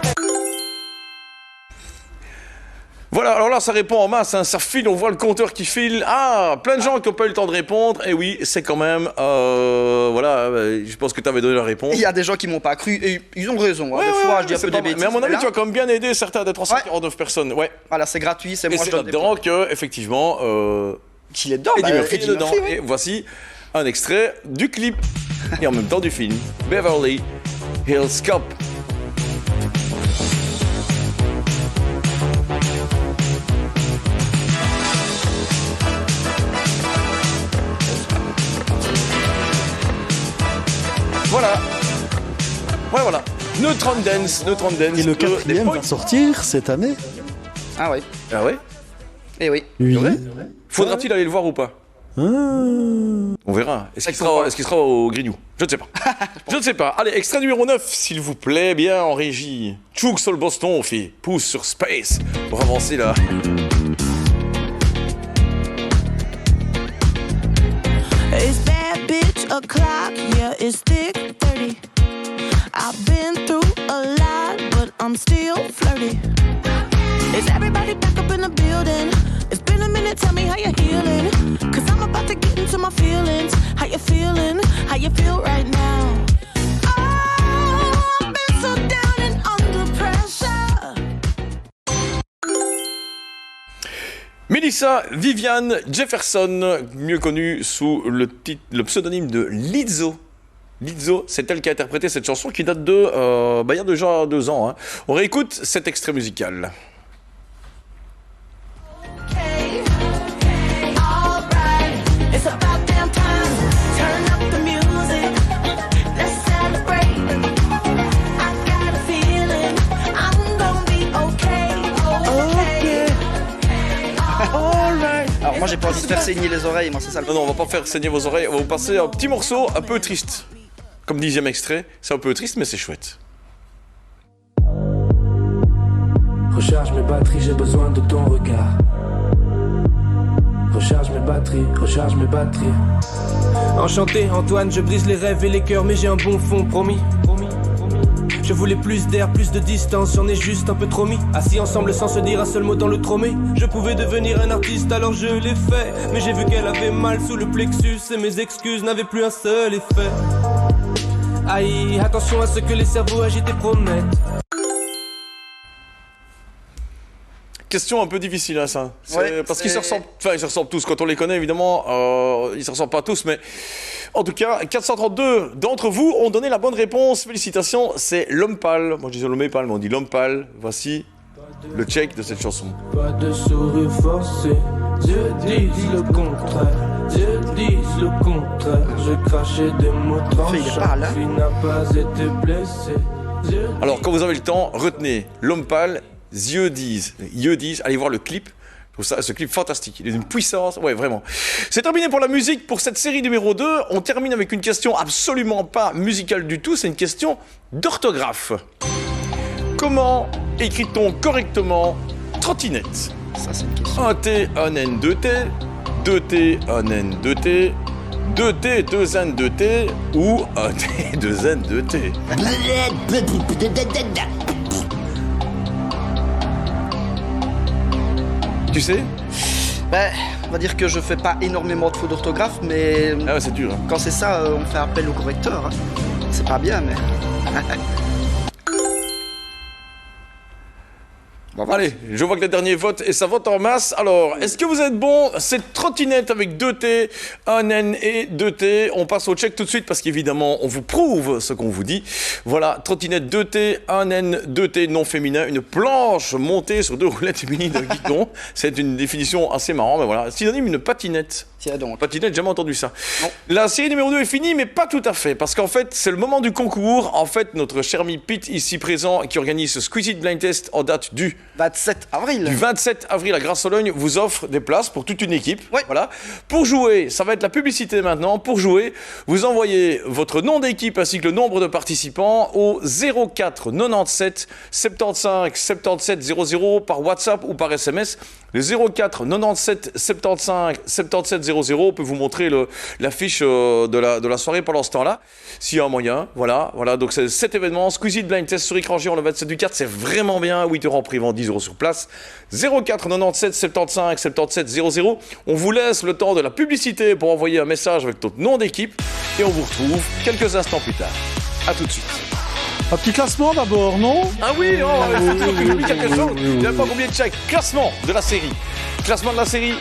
Voilà, alors là, ça répond en masse, hein, ça file, on voit le compteur qui file. Ah, plein de gens qui n'ont pas eu le temps de répondre. Et oui, c'est quand même... voilà, je pense que tu avais donné la réponse. Il y a des gens qui m'ont pas cru et ils ont raison. Hein. Ouais, Des ouais, fois, ouais, je dis un c'est peu pas des mal. bêtises. Mais à mon avis, là, tu as quand même bien aidé certains des 349 personnes. Ouais. Voilà, c'est gratuit, c'est Et moi c'est je donne des là-dedans points. que, effectivement, Qu'il est dedans, Eddie Murphy est Eddie dedans. Murphy, oui. Et voici un extrait du clip et en même temps du film. Beverly Hills Cop. Voilà. Ouais, voilà. Neutron Dance. Et le de- des quatrième Points. va sortir cette année. Ah oui, Ah ouais. et oui. Oui. Faudra-t-il aller le voir ou pas? Ah. On verra. Est-ce qu'il sera au Grignou? Je ne sais pas. Je ne sais pas. Allez, extrait numéro 9, s'il vous plaît, bien en régie. Chouk sur le Boston, fait pouce sur Space pour avancer là. It's bad bitch o'clock, yeah, it's thick 30. I've been through a lot, but I'm still flirty. Is everybody back up in the building? It's been a minute, tell me how you're healing. Cause I'm about to get into my feelings. How you feeling? How you feel right now? Oh, I've been so down and under pressure. Melissa Viviane Jefferson, mieux connue sous le pseudonyme de Lizzo. Lizzo, c'est elle qui a interprété cette chanson qui date de, il y a déjà 2 ans. Hein. On réécoute cet extrait musical. Okay, alright. It's about damn time. Turn up the music. Let's celebrate. I got a feeling I'm gonna be okay. Alright. Alors moi j'ai pas envie de faire saigner les oreilles, moi c'est ça le Non, on va pas faire saigner vos oreilles, on va vous passer un petit morceau un peu triste. Comme 10e extrait, c'est un peu triste mais c'est chouette. Recharge mes batteries, j'ai besoin de ton regard. Recharge mes batteries. Enchanté Antoine, je brise les rêves et les cœurs, mais j'ai un bon fond, promis. Je voulais plus d'air, plus de distance, j'en ai juste un peu trop mis. Assis ensemble sans se dire un seul mot dans le tromé. Je pouvais devenir un artiste, alors je l'ai fait. Mais j'ai vu qu'elle avait mal sous le plexus et mes excuses n'avaient plus un seul effet. Aïe, attention à ce que les cerveaux agités promettent. Question un peu difficile, hein, ça. Ouais, parce qu'ils c'est- se ressemblent, ils se ressemblent tous. Quand on les connaît, évidemment, ils se ressemblent pas tous, mais en tout cas, 432 d'entre vous ont donné la bonne réponse. Félicitations, c'est l'homme pâle. Moi, je disais l'homme pâle, mais on dit l'homme pâle. Voici le check de cette chanson. Pas de sourire forcé, Dieu dit le contraire, Dieu dit le contraire. Je crachais des mots Il est tranchants, pas là. qui n'a pas été blessé. Dieu Alors, quand vous avez le temps, retenez l'homme pâle, yeux disent, allez voir le clip. Je trouve ça, ce clip fantastique. Il est d'une puissance, ouais, vraiment. C'est terminé pour la musique, pour cette série numéro 2. On termine avec une question absolument pas musicale du tout, c'est une question d'orthographe. Comment écrit-on correctement trottinette? Ça c'est une question. 1T, 1N, 2T, 2T, 1N, 2T, 2T, 2N, 2T ou 1T, 2N, 2T. Tu sais? Ben, on va dire que je fais pas énormément de fautes d'orthographe, mais Ah ouais, c'est dur. Hein. quand c'est ça, on fait appel au correcteur. Hein. C'est pas bien, mais... Allez, je vois que le dernier vote et ça vote en masse. Alors, est-ce que vous êtes bon? C'est trottinette avec 2T, 1N et 2T. On passe au check tout de suite parce qu'évidemment, on vous prouve ce qu'on vous dit. Voilà, trottinette 2T, 1N, 2T non féminin, une planche montée sur 2 roulettes munies d'un guidon. C'est une définition assez marrante, mais voilà. Synonyme, une patinette. Tiens donc. Patinet, j'ai jamais entendu ça. Non. La série numéro 2 est finie, mais pas tout à fait, parce qu'en fait, c'est le moment du concours. En fait, notre cher ami Pete, ici présent, qui organise ce Squeeze It Blind Test en date du 27 avril. 27 avril à Grasse-Sologne, vous offre des places pour toute une équipe. Ouais. Voilà. Pour jouer, ça va être la publicité maintenant. Pour jouer, vous envoyez votre nom d'équipe ainsi que le nombre de participants au 04 97 75 77 00 par WhatsApp ou par SMS. Le 04 97 75 77 00, on peut vous montrer l'affiche de la soirée pendant ce temps-là, s'il y a un moyen. Voilà, donc c'est cet événement, Squeeze It Blind Test sur écran géant le 27 du 4, c'est vraiment bien, 8 € en prix, vend 10 € sur place. 04 97 75 77 00, on vous laisse le temps de la publicité pour envoyer un message avec votre nom d'équipe et on vous retrouve quelques instants plus tard. A tout de suite. Un petit classement d'abord, non? Ah oui, il faut toujours que j'oublie quelque chose. Il n'y a pas oublié de check. Classement de la série. Classement de la série.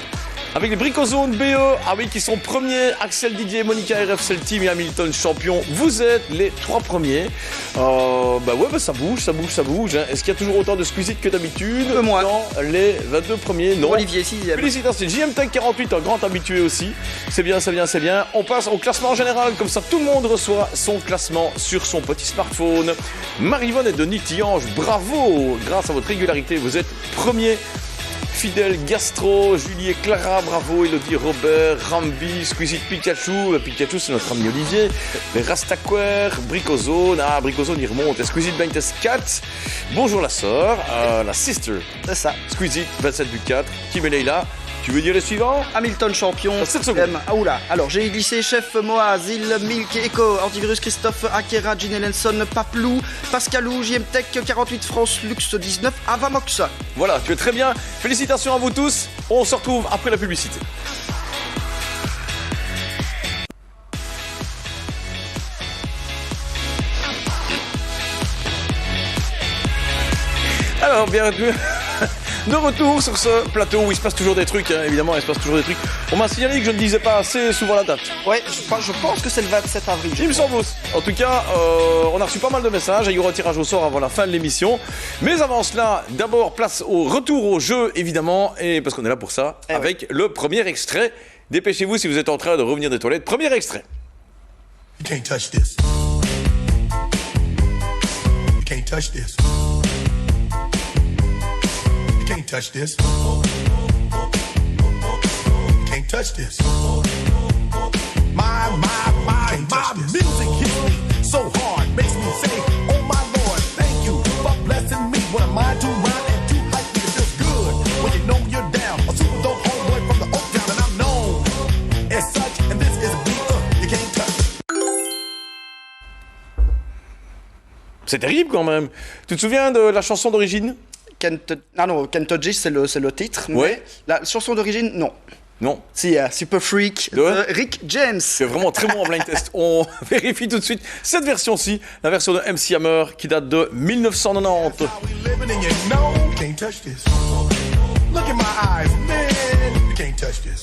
Avec les Bricozones BE, ah oui, qui sont premiers, Axel Didier, Monica RFCL Team et Hamilton champion. Vous êtes les 3 premiers. Ça bouge. Hein. Est-ce qu'il y a toujours autant de Squeeze It que d'habitude? Moins. Dans les 22 premiers, non. Olivier 6e. Félicitations, JM Tech 48, un grand habitué aussi. C'est bien. On passe au classement en général, comme ça tout le monde reçoit son classement sur son petit smartphone. Marivonne et Denis Tillange, bravo! Grâce à votre régularité, vous êtes premier. Fidèle Gastro, Julie et Clara, bravo, Elodie, Robert, Rambi, Squeeze It Pikachu, Pikachu c'est notre ami Olivier, les Rastaquaire, Bricozone, Bricozone il remonte, et Squeeze It Blind Test 4, bonjour la sœur, la sister, C'est ça. Squeeze It 27 du 4, Kim et Leila, tu veux dire les suivants? Hamilton champion. 7 secondes. Ah oula. Alors j'ai glissé Chef, Moa, Zil, Milk, Echo, Antivirus, Christophe, Akera, Gin Lenson, Paplou, Pascalou, JM Tech 48, France, Lux 19, Avamox. Voilà, tu es très bien, félicitations à vous tous, on se retrouve après la publicité. Alors, bienvenue de retour sur ce plateau où il se passe toujours des trucs, hein, évidemment, il se passe toujours des trucs. On m'a signalé que je ne disais pas assez souvent la date. Ouais, je pense que c'est le 27 avril. Il me semble aussi. En tout cas, on a reçu pas mal de messages, il y aura un tirage au sort avant la fin de l'émission. Mais avant cela, d'abord, place au retour au jeu, évidemment, et parce qu'on est là pour ça, avec le premier extrait. Dépêchez-vous si vous êtes en train de revenir des toilettes. Premier extrait. You can't touch this. You can't touch this. You can't touch this. You can't touch this. My music hits me so hard, makes me say, oh my Lord, thank you for blessing me. What am I to rhyme and too hype me? It feels good when you know you're down. A super dope homeboy from the Oak Town, and I'm known as such. And this is a beat you can't touch. C'est terrible quand même. Tu te souviens de la chanson d'origine? Can't Touch This, c'est le titre. Ouais. Mais la chanson d'origine, non. Non. Si, Super Freak Ouais. de Rick James. C'est vraiment très bon en blind test. On vérifie tout de suite cette version-ci, la version de MC Hammer qui date de 1990. How we living and you know you can't touch this. Look in my eyes, man, you can't touch this.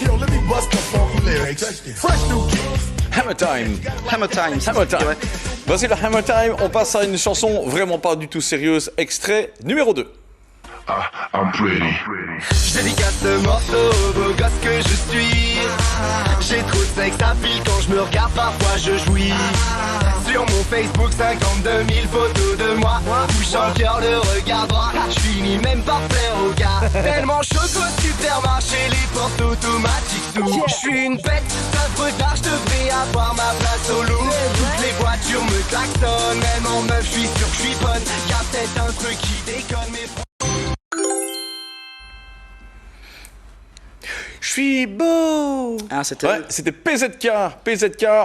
Yo, let me bust the funky lyrics. Fresh new kicks. Hammer Time. Hammer Time. Hammer Time. Ouais. Voici le Hammer Time. On passe à une chanson vraiment pas du tout sérieuse. Extrait numéro 2. I'm pretty. Je dédicace ce morceau au beau gosse que je suis. J'ai trop de sexe à fil quand je me regarde, parfois je jouis. Sur mon Facebook 52 000 photos de moi, touchant le cœur, le regard droit. Je finis même par plaire au gars. Tellement chaud qu'au supermarché, les portes automatiques s'ouvrent. Je suis une bête, ça tard, je devrais avoir ma place au loup. Toutes les voitures me klaxonnent, même en meuf, je suis sûr que je suis bonne. Y'a peut-être un truc qui déconne, mais Je suis beau. C'était PZK.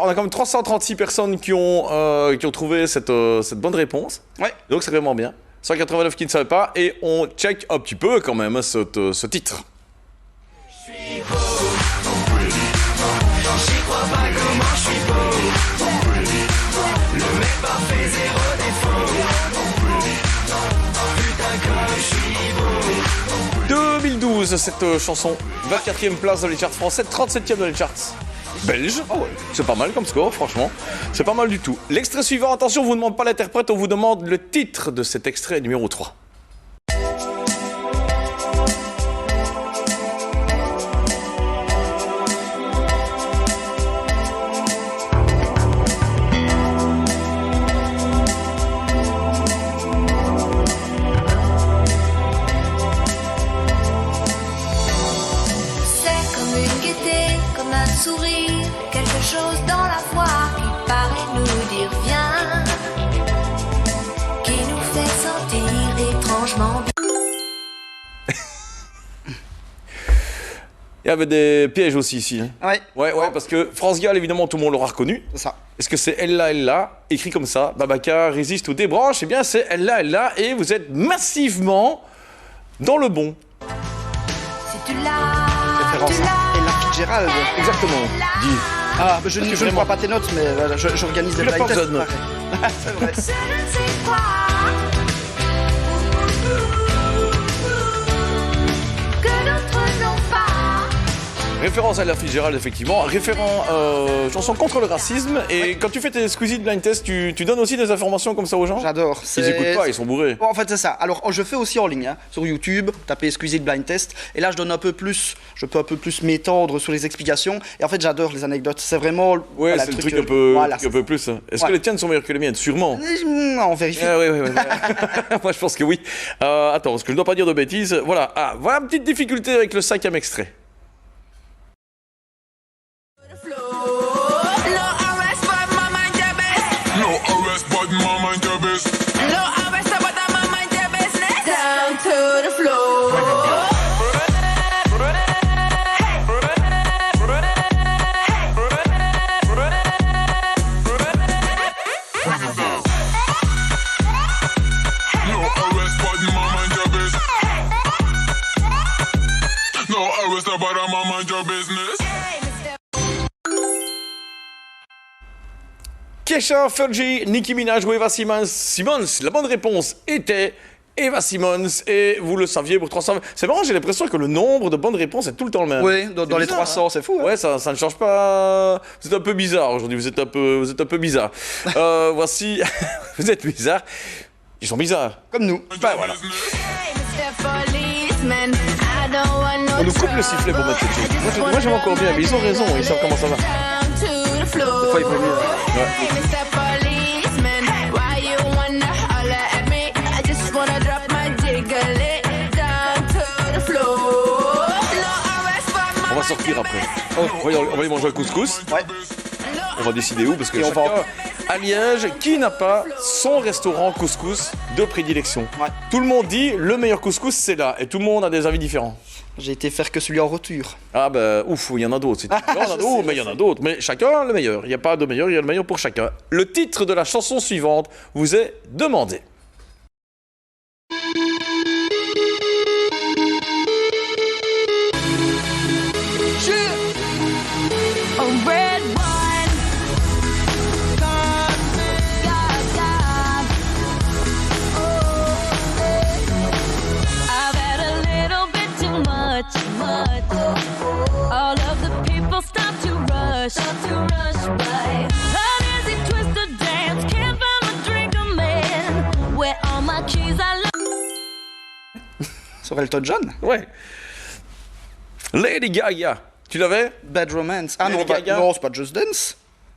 On a quand même 336 personnes qui ont trouvé cette bonne réponse. Ouais. Donc c'est vraiment bien. 189 qui ne savaient pas. Et on check un petit peu quand même ce titre. j'y crois pas comment je suis beau. Le mec parfait, zéro défaut. Putain comme je suis beau. 2012, cette chanson. 24e place dans les charts français, 37e dans les charts belges. Oh ouais, c'est pas mal comme score, franchement. C'est pas mal du tout. L'extrait suivant, attention, on vous demande pas l'interprète, on vous demande le titre de cet extrait numéro 3. Il y avait des pièges aussi ici. Hein. Ouais. Ouais, parce que France Gall, évidemment, tout le monde l'aura reconnu. C'est ça. Est-ce que c'est Elle là, écrit comme ça, Babacar résiste ou débranche? Eh bien, c'est Elle là, et vous êtes massivement dans le bon. Si tu l'as, Référence tu à l'as. Ella Fitzgerald. Exactement. Dis. Ah, je ne vois pas tes notes, mais voilà, j'organise des Tu l'as blind pas tests. besoin de notes. pareil. C'est vrai. Je ne sais quoi que d'autres n'ont pas. Référence à Ella Fitzgerald, effectivement. Référent chanson contre le racisme. Et quand tu fais tes Squeezie Blind Test, tu donnes aussi des informations comme ça aux gens? J'adore. Ils écoutent pas, ils sont bourrés. Bon, en fait, c'est ça. Alors, je fais aussi en ligne, hein, sur YouTube, tapez Squeezie Blind Test, et là, je donne un peu plus, je peux un peu plus m'étendre sur les explications, et en fait, j'adore les anecdotes. C'est vraiment. Ouais, voilà, c'est le truc un peu, voilà, truc un peu plus. Est-ce Ouais. que les tiennes sont meilleures que les miennes? Sûrement. On vérifie. Ah, oui. Moi, je pense que oui. Attends, parce que je ne dois pas dire de bêtises. Voilà. Ah, voilà une petite difficulté avec le 5e extrait. No arrest, but my mind your best. No arrest, but my mind your best. No arrest, but my mind your business. Down to the floor. No arrest, but my mind your best. No arrest, but my mind your business. Kesha, Fergie, Nicki Minaj ou Eva Simmons. La bonne réponse était Eva Simmons. Et vous le saviez pour 300. C'est marrant, j'ai l'impression que le nombre de bonnes réponses est tout le temps le même. Oui, dans les bizarre, 300, hein. c'est fou. Hein. Ouais, ça ne change pas. Vous êtes un peu bizarre aujourd'hui. Vous êtes un peu bizarre. Voici. Vous êtes bizarre. Ils sont bizarres. Comme nous. Ben voilà. On nous coupe le sifflet pour mettre cette chose. Moi, j'aime encore bien, mais ils ont raison, ils savent comment ça va. Des fois, il faut mieux. On va sortir après. On va aller manger un couscous. Ouais. On va décider où, parce que Et on chacun, va- à Liège, qui n'a pas son restaurant couscous de prédilection? Ouais. Tout le monde dit le meilleur couscous c'est là, et tout le monde a des avis différents. J'ai été faire que celui en roture. Ah ben ouf, il y en a d'autres. Il y en a d'autres, mais chacun le meilleur. Il n'y a pas de meilleur, il y a le meilleur pour chacun. Le titre de la chanson suivante vous est demandé. A red wine. God, God. I've had a little bit too much. All of the people stop to rush by. An easy twist to dance, can't find my drink, a man. Where all my keys I love. Sur Elton John. Ouais. Lady Gaga. Tu l'avais? Bad Romance. Ah Lady non, Gaga. non, c'est pas Just Dance.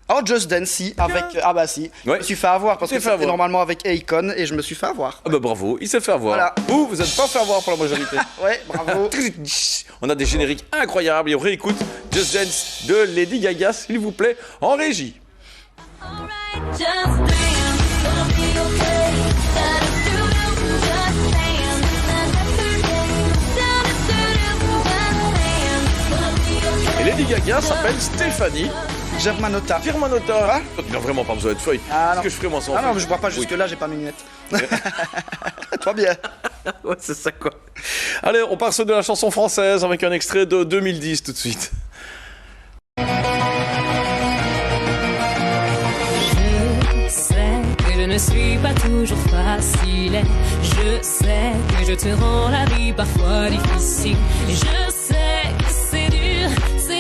Oh, Just Dance, si. Avec. Ah bah si. Je Ouais. me suis fait avoir parce T'es que fait c'était avoir. normalement avec Akon et je me suis fait avoir. Ah bah bravo, il s'est fait avoir. Voilà. Vous n'êtes pas fait avoir pour la majorité. Ouais, bravo. On a des génériques incroyables et on réécoute Just Dance de Lady Gaga, s'il vous plaît, en régie. Just dance, gonna be okay. Da-da-doo-doo, just dance. Da-da-doo-doo, just dance. Gonna be okay. Et Lady Gaga s'appelle Stéphanie Germanotta. Germanotta. Tu n'as vraiment pas besoin de feuilles. Ah, Qu'est-ce non. que je ferais moi sans Ah non, feuilles? mais je bois pas jusque-là, j'ai pas mes lunettes. Toi bien. Ouais, c'est ça quoi. Allez, on part sur de la chanson française avec un extrait de 2010 tout de suite. Je sais que je ne suis pas toujours facile. Je sais que je te rends la vie parfois difficile. Et je sais que c'est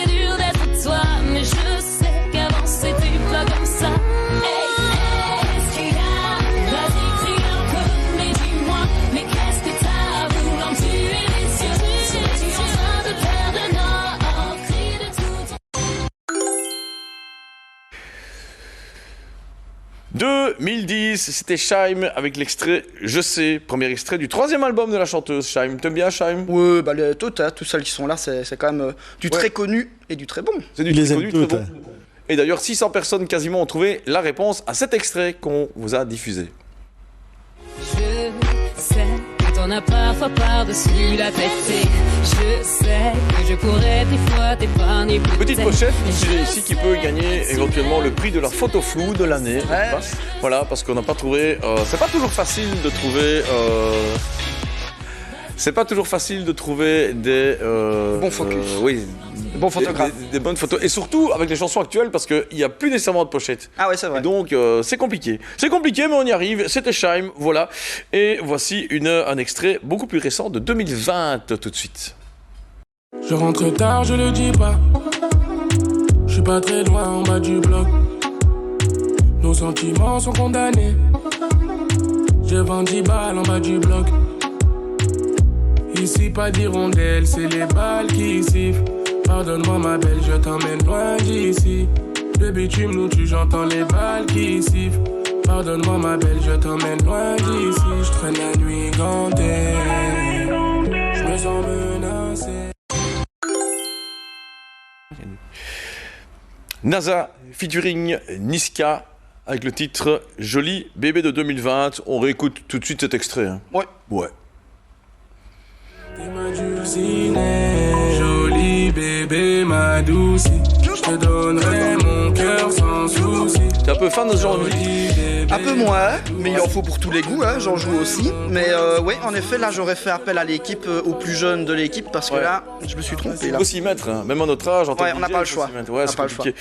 dur d'être toi. Mais je sais qu'avant c'était pas comme ça. Est-ce qu'il y a, vas-y crie un peu, mais dis-moi, mais qu'est-ce que t'as voulant me tuer les yeux? Es-tu en train de perdre? Non, crie de tout ton 2010, c'était Shaim avec l'extrait Je sais, premier extrait du 3e album de la chanteuse. Shaim, t'aimes bien Shaim? Ouais, bah tous celles qui sont là, c'est quand même du très connu et du très bon. C'est du Il les très aime connu, très toutes. bon. Et d'ailleurs, 600 personnes quasiment ont trouvé la réponse à cet extrait qu'on vous a diffusé. Je sais que t'en as parfois par-dessus la tête. Et je sais que je pourrais des fois t'épargner. Petite pochette, Mais c'est je ici qui peut sais gagner que éventuellement tu le prix de la photo floue de l'année. n'est-ce pas Voilà, parce qu'on n'a pas trouvé. C'est pas toujours facile de trouver. C'est pas toujours facile de trouver des bons focus. Oui, bons photographes. Des bonnes photos. Et surtout avec les chansons actuelles, parce qu'il n'y a plus nécessairement de pochette. Ah ouais, c'est vrai. Et donc c'est compliqué. C'est compliqué, mais on y arrive. C'était Scheim, voilà. Et voici un extrait beaucoup plus récent de 2020 tout de suite. Je rentre tard, je le dis pas. Je suis pas très loin en bas du bloc. Nos sentiments sont condamnés. Je vends 10 balles en bas du bloc. Ici pas d'hirondelle, c'est les balles qui sifflent. Pardonne-moi ma belle, je t'emmène loin d'ici. Le bitume nous tue, j'entends les balles qui sifflent. Pardonne-moi ma belle, je t'emmène loin d'ici. Je traîne la nuit gantée. Je me sens menacé. NASA featuring Niska avec le titre Joli bébé de 2020. On réécoute tout de suite cet extrait. Hein. Ouais. Ouais. T'es ma dulcinée, joli bébé, ma douce. Je te donnerai mon cœur sans souci. T'es un peu fan de ce genre de musique? Un peu moins, mais il en faut pour tous les goûts, hein, j'en joue aussi. Mais oui, en effet, là j'aurais fait appel à l'équipe, aux plus jeunes de l'équipe, parce que là, je me suis trompé. Il Là. faut s'y mettre, hein. Même à notre âge. En tant Ouais, que on n'a DJ, pas le il faut choix. s'y mettre. On Ouais, n'a c'est pas le compliqué.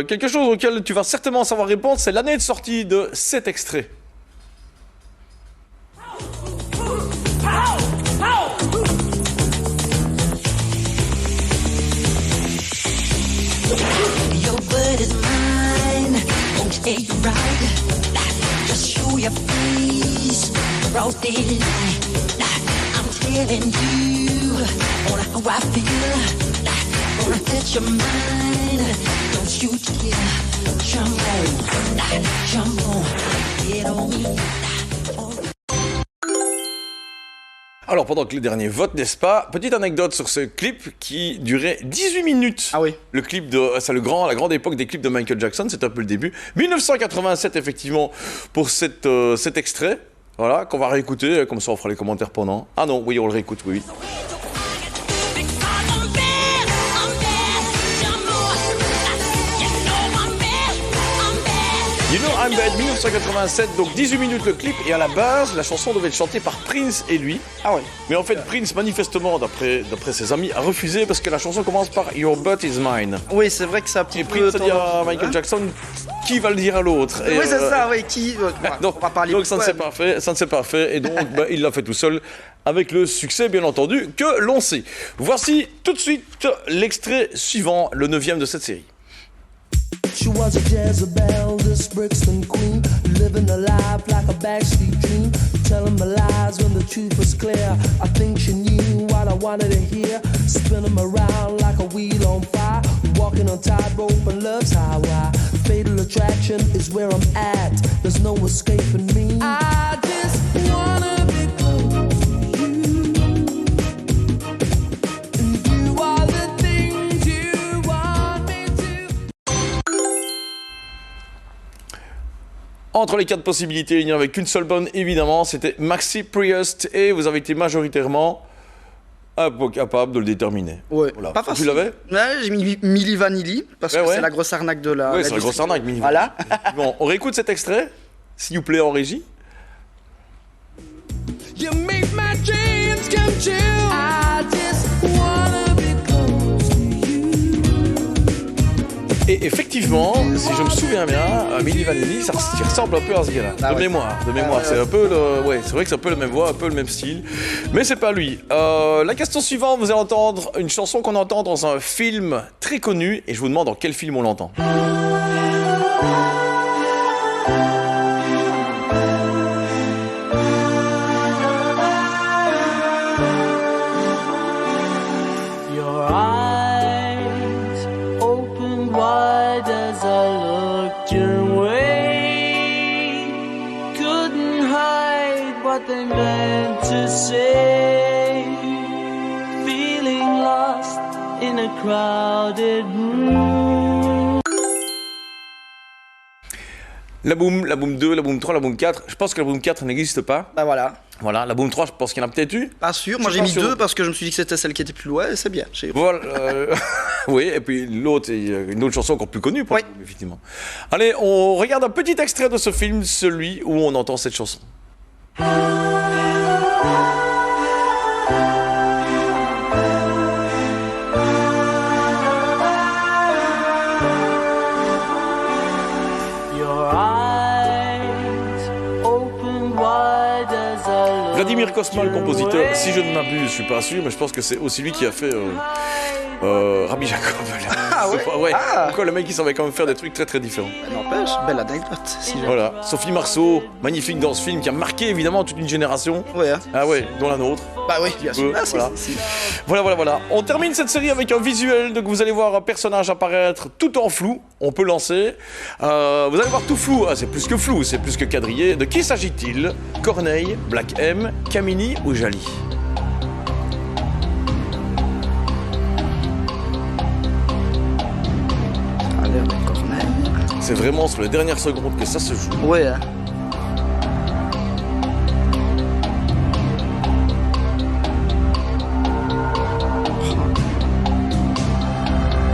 Quelque chose auquel tu vas certainement savoir répondre, c'est l'année de sortie de cet extrait. Your word is mine, won't stay right. Just show your face, broad daylight. I'm telling you on how I feel. Gonna set your mind, don't you dare jump on, get on me. Alors, pendant que les derniers votent, n'est-ce pas? Petite anecdote sur ce clip qui durait 18 minutes. Ah oui. Le clip c'est la grande époque des clips de Michael Jackson, c'est un peu le début. 1987, effectivement, pour cet extrait. Voilà, qu'on va réécouter, comme ça on fera les commentaires pendant. Ah non, oui, on le réécoute, oui. You know I'm bad, 1987, donc 18 minutes le clip, et à la base, la chanson devait être chantée par Prince et lui. Ah ouais. Mais en fait, Prince, manifestement, d'après ses amis, a refusé parce que la chanson commence par Your butt is mine. Oui, c'est vrai que ça a un petit Et peu Prince a dit à tendance, Michael hein. Jackson, qui va le dire à l'autre? Et, Oui, c'est ça, oui, qui... donc, on va parler donc ça ne s'est pas fait, et donc il l'a fait tout seul, avec le succès, bien entendu, que l'on sait. Voici tout de suite l'extrait suivant, le 9e de cette série. She was a Jezebel, this Brixton queen, living a life like a backstreet dream, telling my lies when the truth was clear. I think she knew what I wanted to hear, spinning around like a wheel on fire, walking on tightrope and love's highway. Fatal attraction is where I'm at, there's no escaping me. I just wanna be close to you, and you are the things you want me to. Entre les 4 possibilités, il n'y en avait qu'une seule bonne, évidemment, c'était Maxi Priest, et vous avez été majoritairement capable de le déterminer. Ouais, Voilà. pas facile. Tu l'avais? Ouais, j'ai mis Milli Vanilli, parce que ouais. c'est la grosse arnaque de la... Oui, c'est la grosse arnaque, Milli. Voilà. Bon, on réécoute cet extrait, s'il vous plaît, en régie. You make my dreams come true. I just wanna be close to you. Et effectivement, si je me souviens bien, Milli Vanilli, il ressemble un peu à ce gars-là. Ah de ouais. mémoire. Ouais. C'est un peu c'est vrai que c'est un peu la même voix, un peu le même style. Mais c'est pas lui. La question suivante, vous allez entendre une chanson qu'on entend dans un film très connu. Et je vous demande dans quel film on l'entend. Your eyes open wide as I looked your way. Couldn't hide what they meant to say. Feeling lost in a crowded room. La Boom 2, la Boom 3, la Boom 4. Je pense que la Boom 4 n'existe pas. Bah voilà. Voilà, la Boom 3, je pense qu'il y en a peut-être eu. Pas sûr, moi Je j'ai mis pense que- 2 parce que je me suis dit que c'était celle qui était plus loin et c'est bien. Voilà. Oui, et puis l'autre, il y a une autre chanson encore plus connue, pour la Boom, effectivement. Allez, on regarde un petit extrait de ce film, celui où on entend cette chanson. Your eyes open wide as I look. Vladimir Kosma, le compositeur, si je ne m'abuse, je suis pas sûr, mais je pense que c'est aussi lui qui a fait Rabbi Jacob. Ah ouais. C'est pas- ouais. Ah. Pourquoi le mec il savait quand même faire des trucs très très différents. N'empêche, belle anecdote. Si jamais. Voilà, Sophie Marceau, magnifique dans ce film qui a marqué évidemment toute une génération. Ouais. Hein. Ah ouais, dont la nôtre. Bah oui, bien sûr. Ah, si, voilà. si, si. Voilà. On termine cette série avec un visuel. Donc vous allez voir un personnage apparaître tout en flou. On peut lancer. Vous allez voir tout flou. Ah, c'est plus que flou, c'est plus que quadrillé. De qui s'agit-il? Corneille, Black M, Camini ou Jali? Ça a l'air d'être Corneille. C'est vraiment sur les dernières secondes que ça se joue. Ouais. Hein.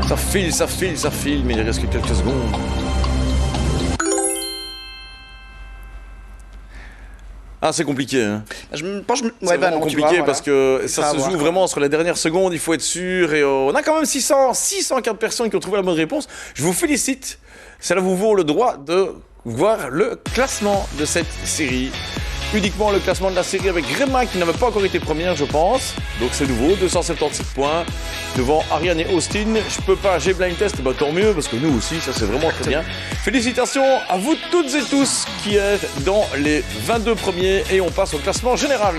Ça file, mais il reste que quelques secondes. Ah, c'est compliqué, hein. Je me pense. C'est Ouais, bah vraiment non, tu compliqué vois, parce voilà. que ça Ça se va joue voir, vraiment sur les dernières secondes, il faut être sûr. Et on a quand même 604 personnes qui ont trouvé la bonne réponse. Je vous félicite. Cela vous vaut le droit de voir le classement de cette série. Uniquement le classement de la série avec Gréma qui n'avait pas encore été première, je pense. Donc c'est nouveau, 277 points. Devant Ariane et Austin. Je peux pas, j'ai blind test, bah tant mieux parce que nous aussi, ça c'est vraiment très bien. Félicitations à vous toutes et tous qui êtes dans les 22 premiers et on passe au classement général.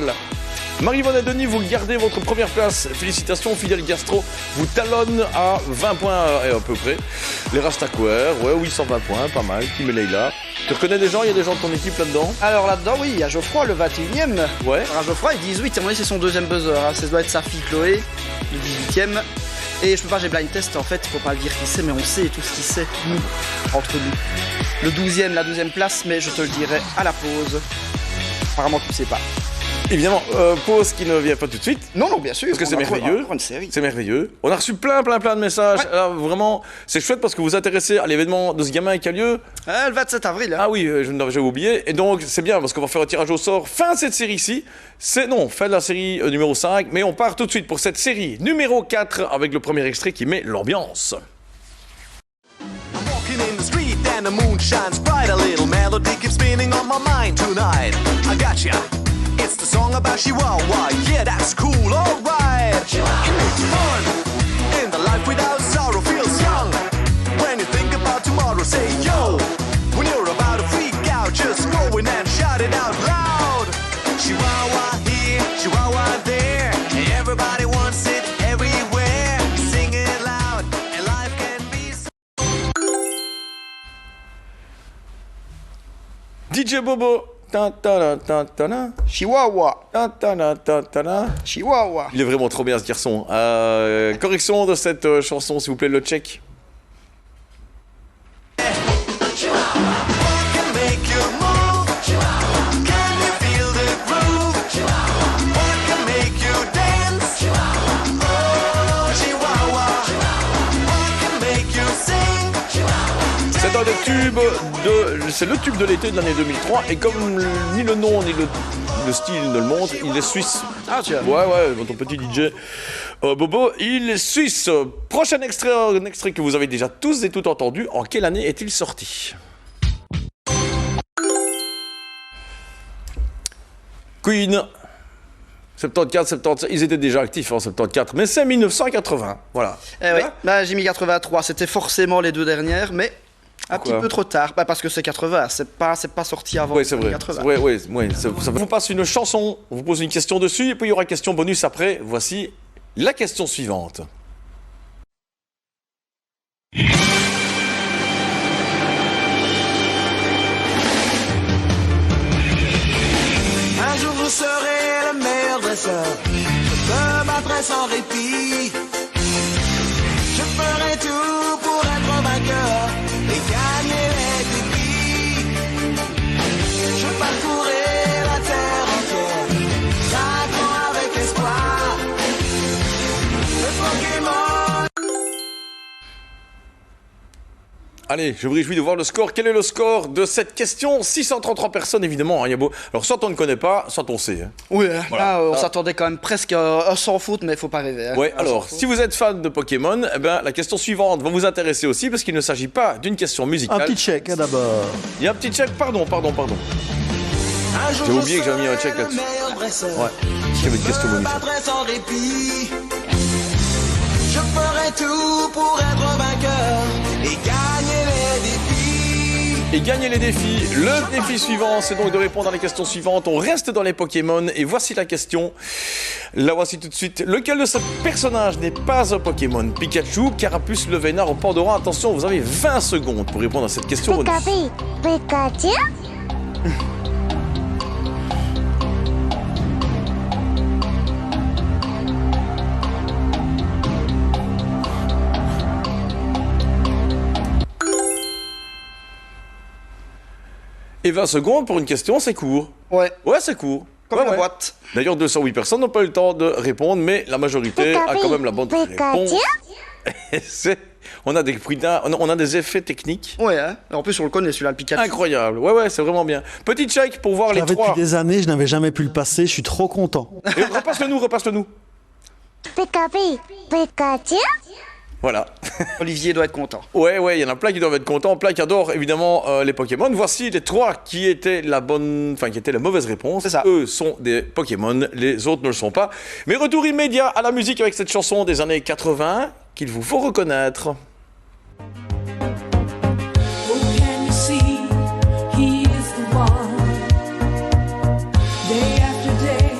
Marie-Yvonne et Denis, vous gardez votre première place. Félicitations, Fidèle Gastro vous talonne à 20 points à peu près. Les Rastaquaires, ouais, oui, 120 points, pas mal. Kim et Leïla. Tu reconnais des gens? Il y a des gens de ton équipe là-dedans? Alors là-dedans, oui, il y a Geoffroy, le 21ème. Ouais. Alors Geoffroy, il 18, à mon avis, c'est son deuxième buzzer. Hein. Ça doit être sa fille Chloé, le 18ème. Et je peux pas, j'ai blind test en fait, faut pas le dire qui c'est, mais on sait tout ce qui sait, nous, entre nous. Le 12ème, la 12ème place, mais je te le dirai à la pause. Apparemment, tu sais pas. Évidemment, pause qui ne vient pas tout de suite. Non, non, bien sûr. Parce que c'est on a merveilleux. encore une série. C'est merveilleux. On a reçu plein de messages. Ouais. Alors, vraiment, c'est chouette parce que vous vous intéressez à l'événement de ce gamin qui a lieu. Le 27 avril. Hein. Ah oui, j'avais oublié. Et donc, c'est bien parce qu'on va faire un tirage au sort fin de cette série-ci. Fin de la série numéro 5. Mais on part tout de suite pour cette série numéro 4 avec le premier extrait qui met l'ambiance. Walking in the street and the moon shines bright. A little melody keeps spinning on my mind tonight. I gotcha. It's the song about Chihuahua. Yeah, that's cool, alright. It makes fun. In the life without sorrow feels young. When you think about tomorrow, say yo. When you're about to freak out, just go in and shout it out loud. Chihuahua here, Chihuahua there. Everybody wants it everywhere. Sing it loud, and life can be so. DJ Bobo. Chihuahua. Chihuahua. Il est vraiment trop bien ce garçon. Correction de cette chanson, s'il vous plaît, le check. C'est un des tubes c'est le tube de l'été de l'année 2003 et comme ni le nom ni le style ne le montre, il est suisse. Ah tiens. Ouais, ton petit DJ Bobo, il est suisse. Prochain extrait, un extrait que vous avez déjà tous et toutes entendu. En quelle année est-il sorti? Queen. 74, 77, ils étaient déjà actifs en 74, mais c'est 1980, voilà. Eh oui, bah, j'ai mis 83, c'était forcément les deux dernières, mais un petit peu trop tard, bah, parce que c'est 80, c'est pas sorti avant. Oui, c'est vrai. 80. Oui, ça vous passe une chanson, on vous pose une question dessus, et puis il y aura une question bonus après. Voici la question suivante. Un jour je serai le meilleur dresseur. Je me battrai sans répit. Je ferai tout pour être vainqueur et gagner les défis. Allez, je me réjouis de voir le score. Quel est le score de cette question? 633 personnes, évidemment. Hein, y a beau... Alors, soit on ne connaît pas, soit on sait. Hein. Oui, Voilà. là, on Ah. s'attendait quand même presque à 100 fautes, mais il faut pas rêver. Hein. Ouais, À 100 alors, fautes. si vous êtes fan de Pokémon, eh ben, la question suivante va vous intéresser aussi, parce qu'il ne s'agit pas d'une question musicale. Un petit check hein, d'abord. Il y a un petit check, pardon. J'ai oublié que j'avais mis un check là-dessus. Ouais, il y avait une question bonus. Sans répit. Je ferai tout pour être vainqueur et gagner les défis. Et gagner les défis. Le défi suivant, c'est donc de répondre à la question suivante. On reste dans les Pokémon et voici la question. La voici tout de suite. Lequel de ces personnages n'est pas un Pokémon? Pikachu, Carapuce, le Vénard ou Pandora? Attention, vous avez 20 secondes pour répondre à cette question bonus. Pikachu? Et 20 secondes pour une question, c'est court. Ouais. Ouais, c'est court. Comme Ouais, la ouais. boîte. D'ailleurs, 208 personnes n'ont pas eu le temps de répondre, mais la majorité a quand même la bonne réponse. On a des effets techniques. Ouais, hein. En plus, on le connaît celui-là, le Pikachu. Incroyable. Ouais, c'est vraiment bien. Petit check pour voir Je les l'avais trois. depuis des années, je n'avais jamais pu le passer, je suis trop content. Et repasse-le-nous. Pikachu? Voilà. Olivier doit être content. Ouais, il y en a plein qui doivent être contents, plein qui adorent évidemment les Pokémon. Voici les trois qui étaient la mauvaise réponse. C'est ça. Eux sont des Pokémon, les autres ne le sont pas. Mais retour immédiat à la musique avec cette chanson des années 80 qu'il vous faut reconnaître. Oh, can you see? He is the one. Day after day,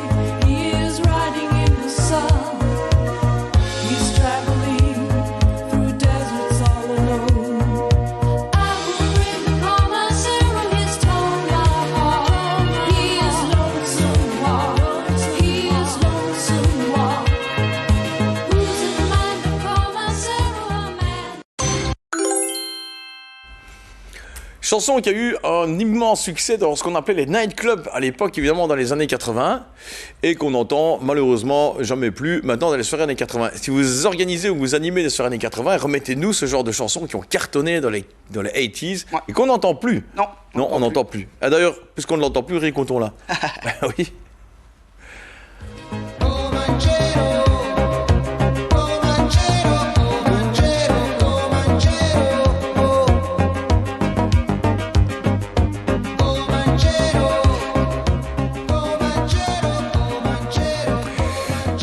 he is riding in the sun. He's traveling through deserts all alone. I will bring the promises from his tongue. He is lonesome one. He is lonesome one. Who's in mind the promises of a man? Chanson qui a eu un immense succès dans ce qu'on appelait les nightclubs à l'époque, évidemment dans les années 80, et qu'on entend malheureusement jamais plus maintenant dans les soirées années 80. Si vous organisez ou vous animez des soirées années 80, remettez-nous ce genre de chansons qui ont cartonné dans les 80s et qu'on n'entend plus. Non, on n'entend plus. Ah, d'ailleurs, puisqu'on ne l'entend plus, réécoutons-la. Oui.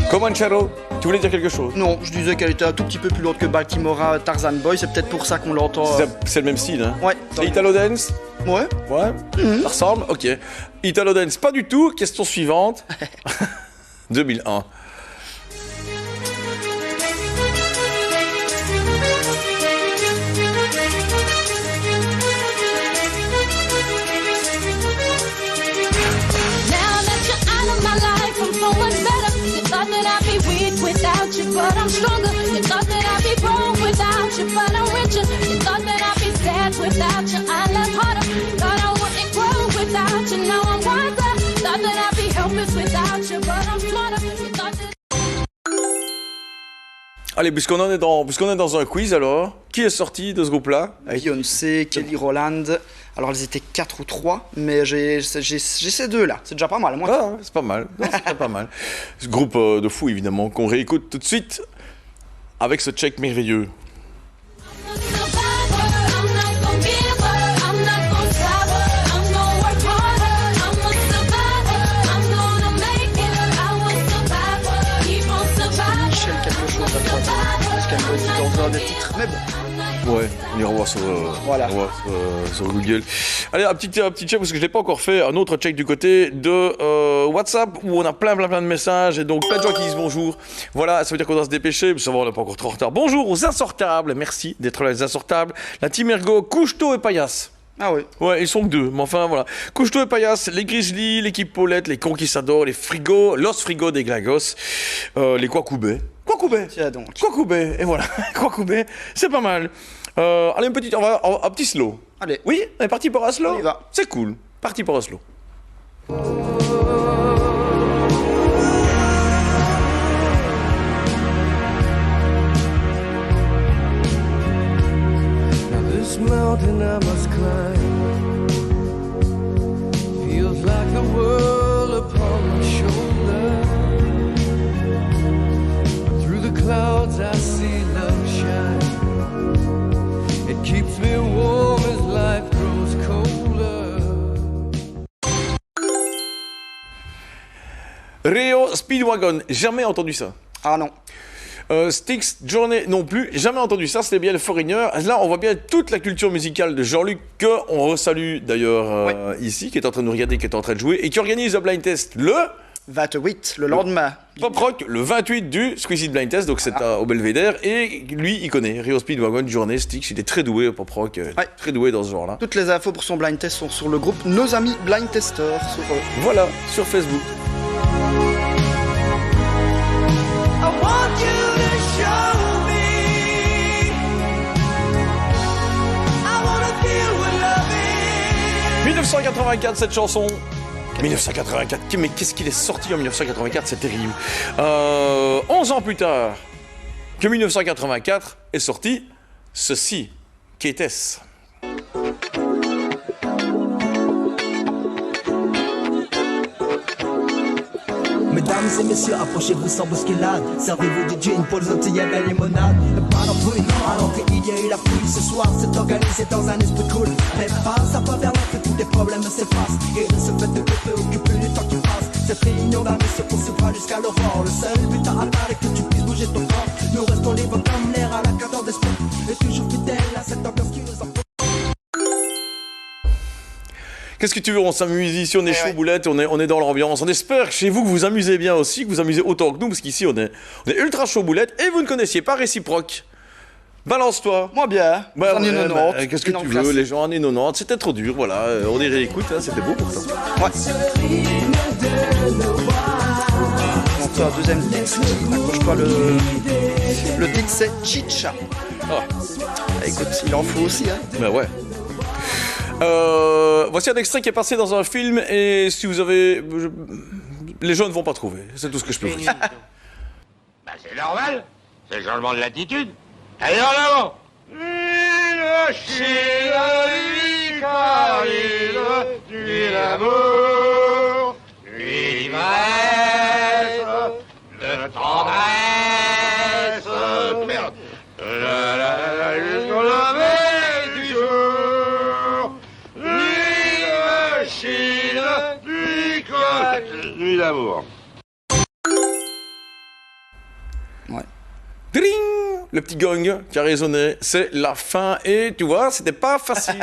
Comanchero, tu voulais dire quelque chose? Non, je disais qu'elle était un tout petit peu plus lourde que Baltimora Tarzan Boy, c'est peut-être pour ça qu'on l'entend. C'est le même style, hein? Ouais. C'est Italo Dance? Ouais. Ouais, ça ressemble? Ok. Italo Dance, pas du tout. Question suivante. 2001. Now that you're out of my life, I'm so much better. You thought that I'd be weak without you, but I'm stronger. You thought that I'd be broke without you, but I'm richer. You thought that I'd be sad without you, I love harder. Thought I wouldn't grow without you, now I'm wiser. Thought that I'd be helpless without you, but I'm smarter. You thought that... Allez, puisqu'on est dans un quiz alors, qui est sorti de ce groupe-là? Beyoncé, Kelly Rowland. Alors elles étaient 4 ou 3, mais j'ai ces deux-là. C'est déjà pas mal, moi. Ah, c'est pas mal. Non, c'est pas mal. Ce groupe de fous, évidemment, qu'on réécoute tout de suite avec ce check merveilleux. Michel quelque chose à droite. Parce qu'elle me dit dans un des titres, mais bon. Ouais, on ira voir sur, Voilà. on va voir sur Google. Allez, un petit check, parce que je l'ai pas encore fait, un autre check du côté de WhatsApp, où on a plein de messages, et donc plein de gens qui disent bonjour. Voilà, ça veut dire qu'on doit se dépêcher, mais ça va, on n'est pas encore trop en retard. Bonjour aux insortables, merci d'être là, les insortables. La team Ergo, Couchetot et Paillasse. Ah oui. Ouais, ils sont que deux, mais enfin voilà. Couchetot et Paillasse, les Grizzlies, l'équipe Paulette, les Conquistadors, les Frigos, Los Frigos des Glagos, les Quacoubets. Quacoubets. Tiens donc. Quacoubets, et voilà. Quacoubets, c'est pas mal. Allez, un petit slow. Allez. Oui, on est parti pour un slow. On y va. C'est cool. Parti pour un slow. Now this mountain I must climb. Feels like the world upon my shoulder. Through the clouds I see love shine. It keeps me warm as life grows colder. Rio Speedwagon, jamais entendu ça. Ah non. Styx Journey non plus, jamais entendu ça, c'était bien le Foreigner. Là, on voit bien toute la culture musicale de Jean-Luc, qu'on resalue d'ailleurs ici, qui est en train de nous regarder, qui est en train de jouer, et qui organise le blind test le 28, le lendemain. Pop Rock, le 28 du Squeezie Blind Test, donc c'est au Belvédère, et lui, il connaît Rio Speedwagon, Journée, Styx, il est très doué au Pop Rock, très doué dans ce genre-là. Toutes les infos pour son blind test sont sur le groupe Nos Amis Blind Testers. Voilà, sur Facebook. I want you to show me. I wanna feel what love is. 1984, cette chanson. 1984, mais qu'est-ce qu'il est sorti en 1984, c'est terrible. 11 ans plus tard que 1984 est sorti ceci. Qu'était-ce? Mesdames et messieurs, approchez-vous sans bousculade. Servez-vous du gin pour les Antilles et la limonade. Pas d'embrouille, alors qu'il y a eu la fouille. Ce soir, c'est organisé dans un esprit cool. Mais pas à pas vers l'autre, tous les problèmes s'effacent. Et de ce fait de te préoccuper du temps qui passe. Cette réunion va se poursuivra jusqu'à l'aurore. Le seul but à atteindre est que tu puisses bouger ton corps. Nous restons libres comme l'air à la cadence d'esprit. Et toujours fidèles à cette ambiance qui nous emporte. Qu'est-ce que tu veux, on s'amuse ici, on est chaud boulette, on est dans l'ambiance. On espère que chez vous, que vous amusez bien aussi, que vous amusez autant que nous, parce qu'ici, on est ultra chaud boulette, et vous ne connaissiez pas Réciproque. Balance-toi. Moi bien, années 90. Qu'est-ce que tu veux, les gens années 90, c'était trop dur, voilà, on y réécoute, hein, c'était beau pourtant. Ouais. Donc toi, deuxième titre, accroche-toi, le titre c'est Chicha. Écoute, il en faut aussi, hein. Ben ouais. Voici un extrait qui est passé dans un film et si vous avez... Les gens ne vont pas trouver, c'est tout ce que je peux vous dire. Bah c'est normal, c'est le changement de l'attitude. Allez en avant. Une Chine, du l'amour, du l'ivresse, de tendresse, merde. Jusqu'au lever du jour, une Chine, du l'amour. Dring, le petit gong qui a résonné, c'est la fin et tu vois, c'était pas facile,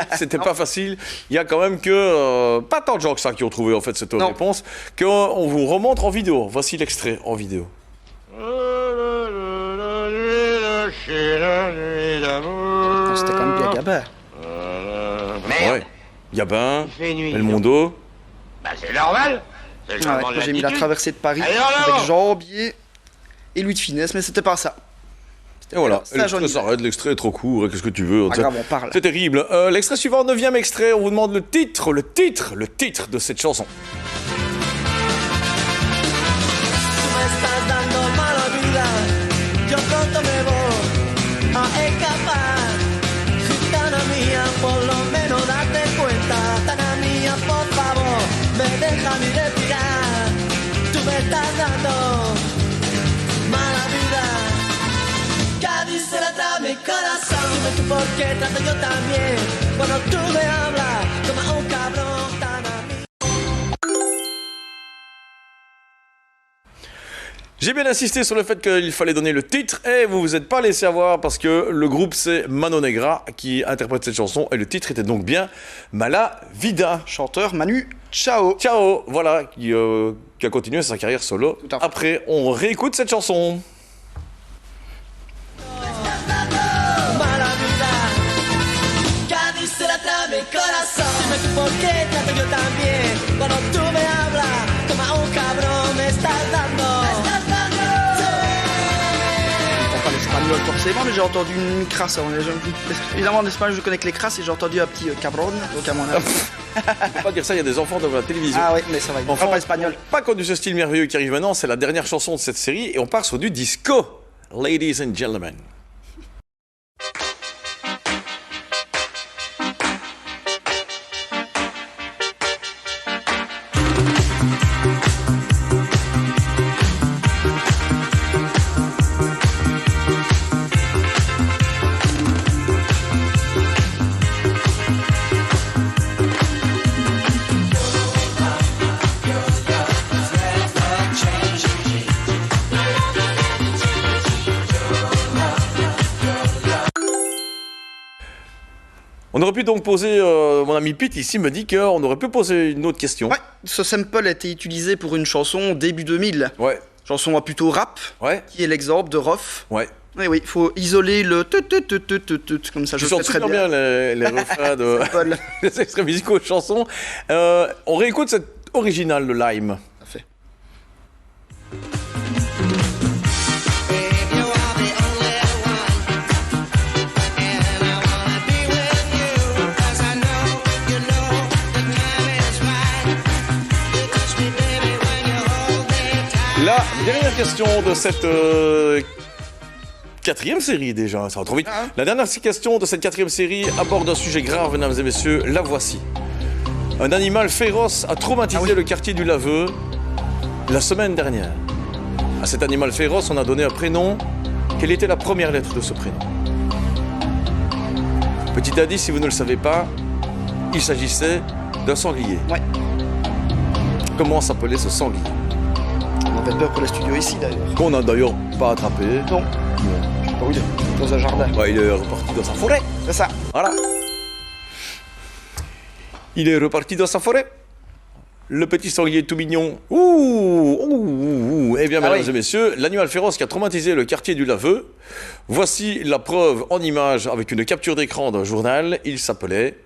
pas facile. Il y a quand même que pas tant de gens que ça qui ont trouvé en fait cette réponse qu'on vous remontre en vidéo. Voici l'extrait en vidéo. C'était quand même bien Gabin. Ouais, Gabin, Belmondo. Bah c'est normal, c'est le Ah changement ouais, de j'ai mis la l'attitude. traversée de Paris Allez, en avant. avec Jean-Bier et Louis de Finesse, mais c'était pas ça. Et voilà, Ça, l'extrait Johnny. s'arrête, l'extrait est trop court, qu'est-ce que tu veux? Pas grave, on parle. C'est terrible. L'extrait suivant, 9e extrait, on vous demande le titre de cette chanson. Tú me estás dando mala vida, yo pronto me voy a escapar. Gitana mía, por lo menos date cuenta. Gitana mía, por favor, me deja mi respirar. Tú me estás dando mala vida. Cádiz se la trae mi corazón. Dime tú por qué trato yo también. Cuando tú me hablas como un cabrón tan a mí. J'ai bien insisté sur le fait qu'il fallait donner le titre et vous vous êtes pas laissé avoir parce que le groupe c'est Mano Negra qui interprète cette chanson et le titre était donc bien Mala Vida. Chanteur Manu Chao. Chao, voilà, qui a continué sa carrière solo. Après, on réécoute cette chanson. Mala vida, Cádiz se la trae mi corazón. Dime tú por qué trato yo también. Cuando tú me hablas como a un cabrón me estás dando. Je comprends pas l'espagnol forcément, mais j'ai entendu une crasse. Évidemment, en espagnol, je connais que les crasses et j'ai entendu un petit cabron, donc à mon avis. On peut pas dire ça, il y a des enfants devant la télévision. Ah oui, mais ça va, ils Enfants, parlent pas espagnol. Pas connu ce style merveilleux qui arrive maintenant, c'est la dernière chanson de cette série et on part sur du disco. Ladies and gentlemen. On aurait pu donc poser, mon ami Pete ici me dit qu'on aurait pu poser une autre question. Ouais, ce sample a été utilisé pour une chanson début 2000. Ouais. Chanson plutôt rap, qui est l'exemple de Rof. Ouais. Oui, oui, il faut isoler le comme ça, je Tu le sens fais très super bien les refrains de les extraits musicaux de chansons. On réécoute cette originale de Lime. Parfait. La dernière question de cette quatrième série déjà, ça va trop vite. La dernière question de cette quatrième série aborde un sujet grave, mesdames et messieurs, la voici. Un animal féroce a traumatisé le quartier du Laveu la semaine dernière. À cet animal féroce, on a donné un prénom. Quelle était la première lettre de ce prénom? Petit indice, si vous ne le savez pas, il s'agissait d'un sanglier. Ouais. Comment s'appelait ce sanglier? On avait peur pour le studio ici d'ailleurs. Qu'on n'a d'ailleurs pas attrapé. Non. Oui, dans un jardin. Ouais, il est reparti dans sa forêt. C'est ça. Voilà. Il est reparti dans sa forêt. Le petit sanglier tout mignon. Ouh. Eh bien, mesdames et messieurs, l'animal féroce qui a traumatisé le quartier du Laveu. Voici la preuve en image avec une capture d'écran d'un journal. Il s'appelait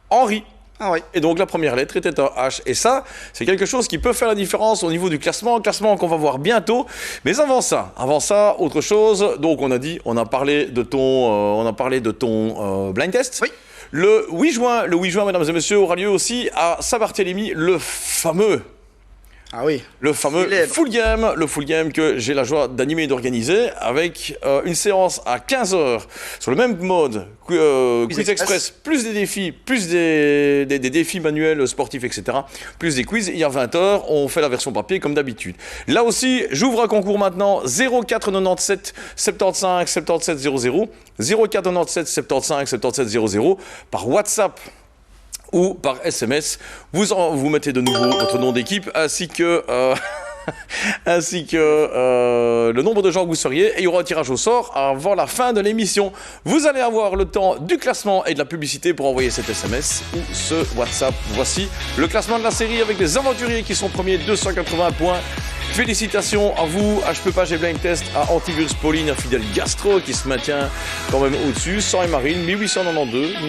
Henri. Ah oui. Et donc la première lettre était un H. Et ça, c'est quelque chose qui peut faire la différence au niveau du classement qu'on va voir bientôt. Mais avant ça, autre chose. Donc on a parlé de ton blind test. Oui. Le 8 juin, mesdames et messieurs, aura lieu aussi à Saint-Barthélemy le fameux full game que j'ai la joie d'animer et d'organiser avec une séance à 15h sur le même mode Quiz Express, plus des défis, plus des défis manuels, sportifs, etc. Plus des quiz. Et à 20h, on fait la version papier comme d'habitude. Là aussi, j'ouvre un concours maintenant 0497 75 77 00 0497 75 77 00 par WhatsApp ou par SMS, vous mettez de nouveau votre nom d'équipe ainsi que le nombre de gens que vous seriez, et il y aura un tirage au sort avant la fin de l'émission. Vous allez avoir le temps du classement et de la publicité pour envoyer cet SMS ou ce WhatsApp. Voici le classement de la série avec les aventuriers qui sont premiers, 280 points. Félicitations à vous, HP Page et Blind Test, à Antivirus Pauline, à Fidel Gastro qui se maintient quand même au-dessus, Sang et Marine, 1892, ça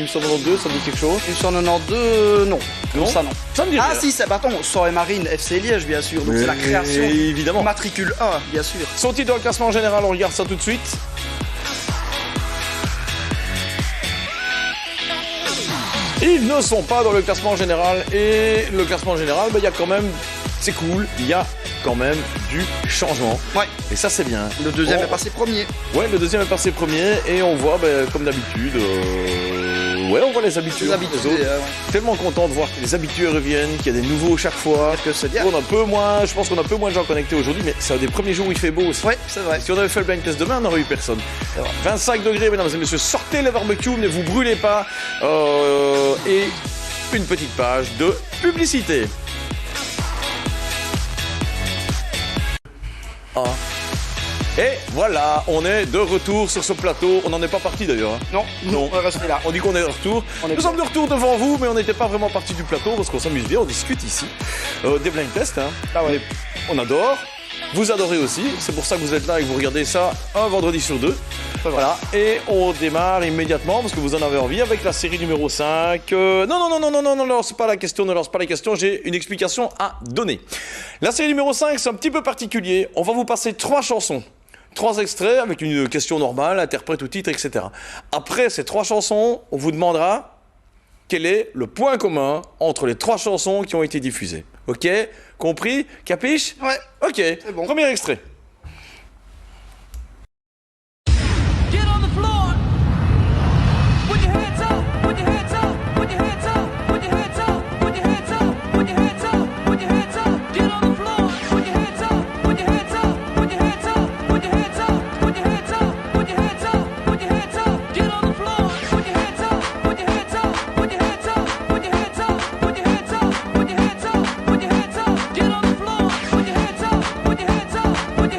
me dit quelque chose? 1892, non. Non, ça non. Ça me dit Ah rien. si, c'est Sang et Marine, FC Liège bien sûr, donc c'est la création. Évidemment. Matricule 1, bien sûr. Sont-ils dans le classement général? On regarde ça tout de suite. Ils ne sont pas dans le classement général, et le classement général, il y a quand même, c'est cool, il y a quand même du changement. Ouais. Et ça, c'est bien. Le deuxième est passé premier. Ouais, le deuxième est passé premier, et on voit, comme d'habitude, on voit les habitués. Tellement content de voir que les habitués reviennent, qu'il y a des nouveaux chaque fois. Que c'est bien. Je pense qu'on a un peu moins de gens connectés aujourd'hui, mais c'est un des premiers jours où il fait beau aussi. Ouais, c'est vrai. Si on avait fait le blind test demain, on n'aurait eu personne. 25 degrés, mesdames et messieurs, sortez les barbecues, ne vous brûlez pas. Et une petite page de publicité. Et voilà, on est de retour sur ce plateau. On n'en est pas parti d'ailleurs. Non, on va rester là. On dit qu'on est de retour. Nous sommes de retour devant vous, mais on n'était pas vraiment parti du plateau parce qu'on s'amuse bien, on discute ici. Des blind tests, hein. Ah ouais. On adore. Vous adorez aussi. C'est pour ça que vous êtes là et que vous regardez ça un vendredi sur deux. Voilà. Et on démarre immédiatement parce que vous en avez envie avec la série numéro 5. Non, lance pas la question, ne lance pas les questions. J'ai une explication à donner. La série numéro 5, c'est un petit peu particulier. On va vous passer 3 chansons. 3 extraits avec une question normale, interprète ou titre, etc. Après ces 3 chansons, on vous demandera quel est le point commun entre les 3 chansons qui ont été diffusées. Ok? Compris? Capiche? Ouais. Ok. C'est bon. Premier extrait. Get on the floor. Put your hands up. Put your hands up. Put your hands up. Put your hands up. Put your hands up. Put your hands up. Put your hands up. Get on the floor. Put your hands up. Put your hands up. Put your hands up. Put your hands up. Put your hands up. Put your hands up. Put your hands up. Get on the floor. Put your hands up. Put your hands up. Put your hands up. Put your hands up. Put your hands up. Put your hands up. Put your hands up. Get on the floor. Put your hands up. Put your hands up. Put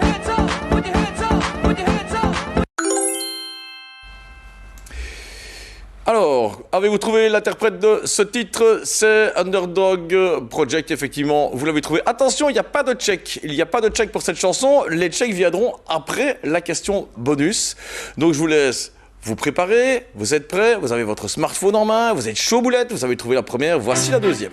Alors, avez-vous trouvé l'interprète de ce titre? C'est Underdog Project, effectivement. Vous l'avez trouvé. Attention, il n'y a pas de check. Il n'y a pas de check pour cette chanson. Les checks viendront après la question bonus. Donc, je vous laisse vous préparer. Vous êtes prêts? Vous avez votre smartphone en main. Vous êtes chaud boulette. Vous avez trouvé la première. Voici la deuxième.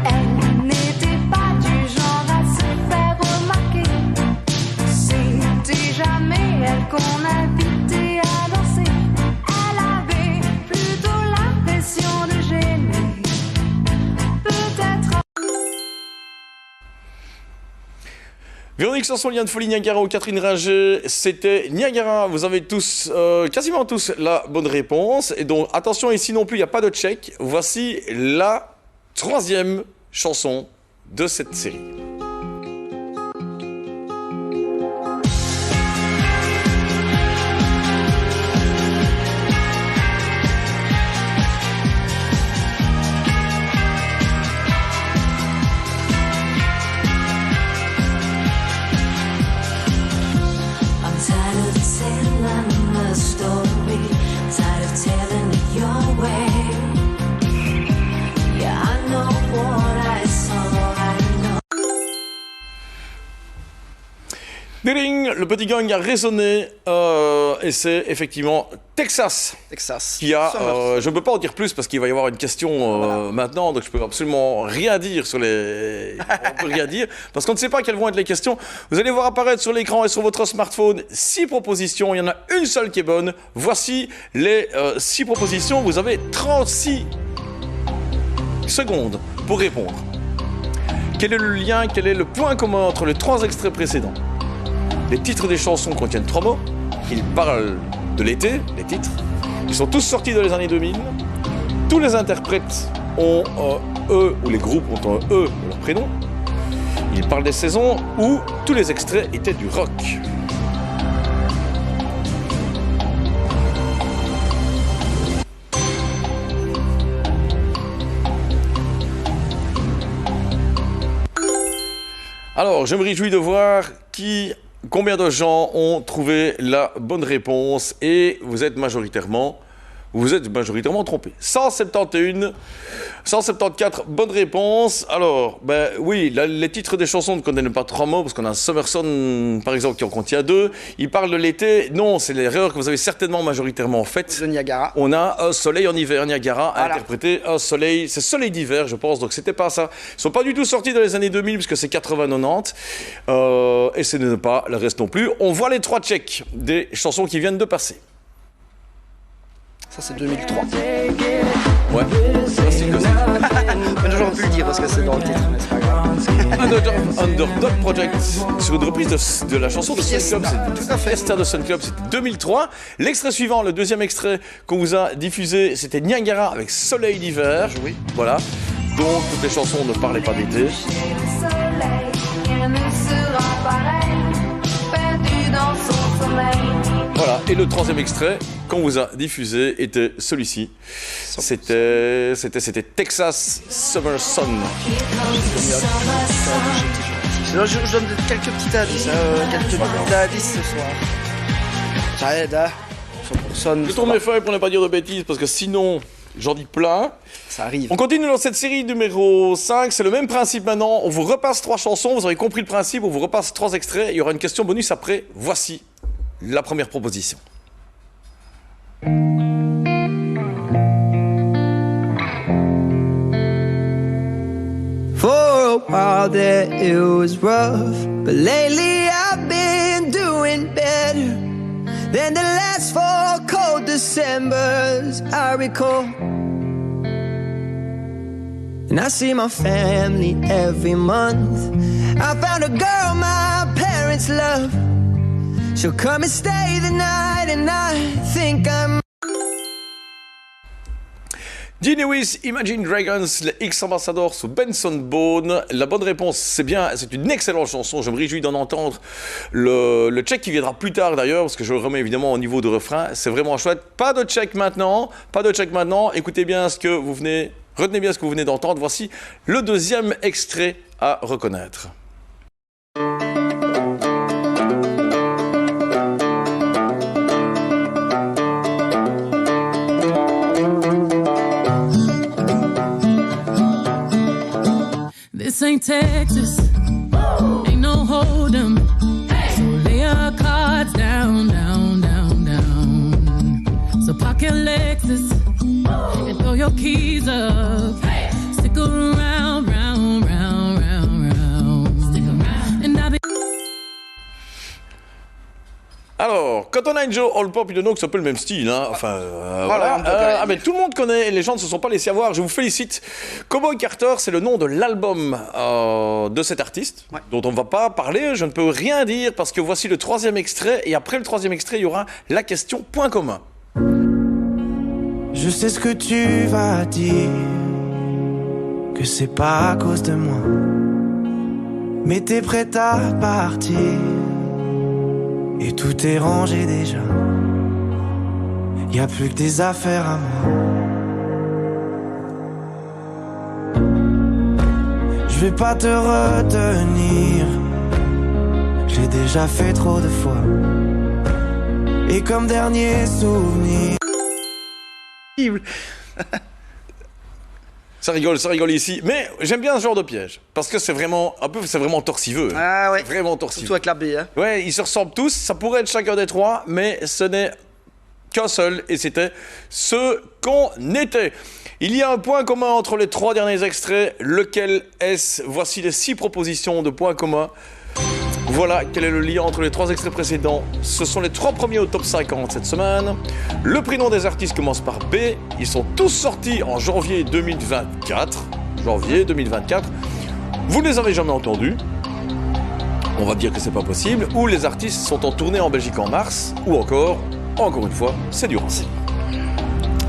Elle n'était pas du genre à se faire remarquer. C'était jamais elle qu'on invitait à danser. Elle avait plutôt l'impression de gêner. Peut-être. Véronique Sanson, Liane Folie, Niagara ou Catherine Ringer, c'était Niagara. Vous avez tous, quasiment tous, la bonne réponse. Et donc, attention, ici non plus, il n'y a pas de check. Voici la troisième chanson de cette série. I'm tired of telling the story, tired of telling it your way. Yeah, I know what I saw, I know. Ding, le petit gang a résonné et c'est effectivement Texas. Qui a, je ne peux pas en dire plus parce qu'il va y avoir une question maintenant, donc je peux absolument rien dire sur les. On peut rien dire parce qu'on ne sait pas quelles vont être les questions. Vous allez voir apparaître sur l'écran et sur votre smartphone 6 propositions. Il y en a une seule qui est bonne. Voici les 6 propositions. Vous avez 36 secondes pour répondre. Quel est le lien, quel est le point commun entre les 3 extraits précédents? Les titres des chansons contiennent 3 mots. Ils parlent de l'été, les titres. Ils sont tous sortis dans les années 2000. Tous les interprètes ont un E, ou les groupes ont un E de leur prénom. Ils parlent des saisons où tous les extraits étaient du rock. Alors, je me réjouis de voir combien de gens ont trouvé la bonne réponse et vous êtes majoritairement trompés. 174 bonnes réponses. Alors, ben oui, les titres des chansons ne contiennent pas 3 mots parce qu'on a Summerson, par exemple, qui en contient 2. Il parle de l'été. Non, c'est l'erreur que vous avez certainement majoritairement faite. De Niagara. On a un soleil en hiver. Niagara a interprété un soleil. C'est soleil d'hiver, je pense. Donc, c'était pas ça. Ils sont pas du tout sortis dans les années 2000 puisque c'est 80-90. Et ce n'est pas le reste non plus. On voit les 3 checks des chansons qui viennent de passer. Ça, c'est 2003. Ouais, ça c'est comme ça. Mais j'aurais pu le dire parce que c'est dans le titre, mais c'est pas grave. Underdog Project, sur une reprise de la chanson de Sun Club, c'est Fiesta de Sun Club, c'était 2003. L'extrait suivant, le deuxième extrait qu'on vous a diffusé, c'était Niagara avec Soleil d'hiver. Oui. Voilà. Donc, toutes les chansons ne parlaient pas d'été. Le soleil, rien ne sera pareil, perdu dans son sommeil. Voilà, et le troisième extrait qu'on vous a diffusé était celui-ci. C'était Texas Summer Sun. Je donne quelques petits indices, ce soir. Ça aide, hein. Je tourne mes feuilles pour ne pas dire de bêtises parce que sinon j'en dis plein. Ça arrive. On continue dans cette série numéro 5. C'est le même principe maintenant. On vous repasse 3 chansons. Vous avez compris le principe. On vous repasse 3 extraits. Il y aura une question bonus après. Voici la première proposition. For a while there it was rough, but lately I've been doing better than the last 4 cold Decembers I recall. And I see my family every month. I found a girl my parents love. She'll come and stay the night, and I think I'm Dean Lewis, Imagine Dragons, les X-Ambassadors sous Benson Boone. La bonne réponse, c'est bien, c'est une excellente chanson. Je me réjouis d'en entendre le check qui viendra plus tard d'ailleurs, parce que je le remets évidemment au niveau de refrain. C'est vraiment chouette. Pas de check maintenant. Écoutez bien ce que vous venez, retenez bien ce que vous venez d'entendre. Voici le deuxième extrait à reconnaître. This ain't Texas, ain't no hold'em. So lay your cards down, down, down, down. So park your Lexus and throw your keys up. Stick around, round, round, round, round. Stick around. And I'll be. Alors, Cotton Eye Joe, All Pop, you know que c'est un peu le même style, hein. Enfin, voilà. Mais tout le monde connaît et les gens ne se sont pas laissés avoir. Je vous félicite. Cowboy Carter, c'est le nom de l'album de cet artiste, dont on ne va pas parler. Je ne peux rien dire parce que voici le troisième extrait. Et après le troisième extrait, il y aura la question point commun. Je sais ce que tu vas dire, que c'est pas à cause de moi, mais t'es prête à partir. Et tout est rangé déjà. Y a plus que des affaires à moi. Je vais pas te retenir. J'ai déjà fait trop de fois. Et comme dernier souvenir. Ça rigole ici. Mais j'aime bien ce genre de piège. Parce que c'est vraiment torsiveux. Ah ouais. Vraiment torsiveux. Surtout avec la B, hein. Ouais, ils se ressemblent tous. Ça pourrait être chacun des trois, mais ce n'est qu'un seul. Et c'était ce qu'on était. Il y a un point commun entre les trois derniers extraits. Lequel est-ce? Voici les 6 propositions de points communs. Voilà quel est le lien entre les 3 extraits précédents. Ce sont les 3 premiers au top 50 cette semaine. Le prénom des artistes commence par B. Ils sont tous sortis en janvier 2024. Vous ne les avez jamais entendus. On va dire que c'est pas possible. Ou les artistes sont en tournée en Belgique en mars. Ou encore une fois, c'est du rancé.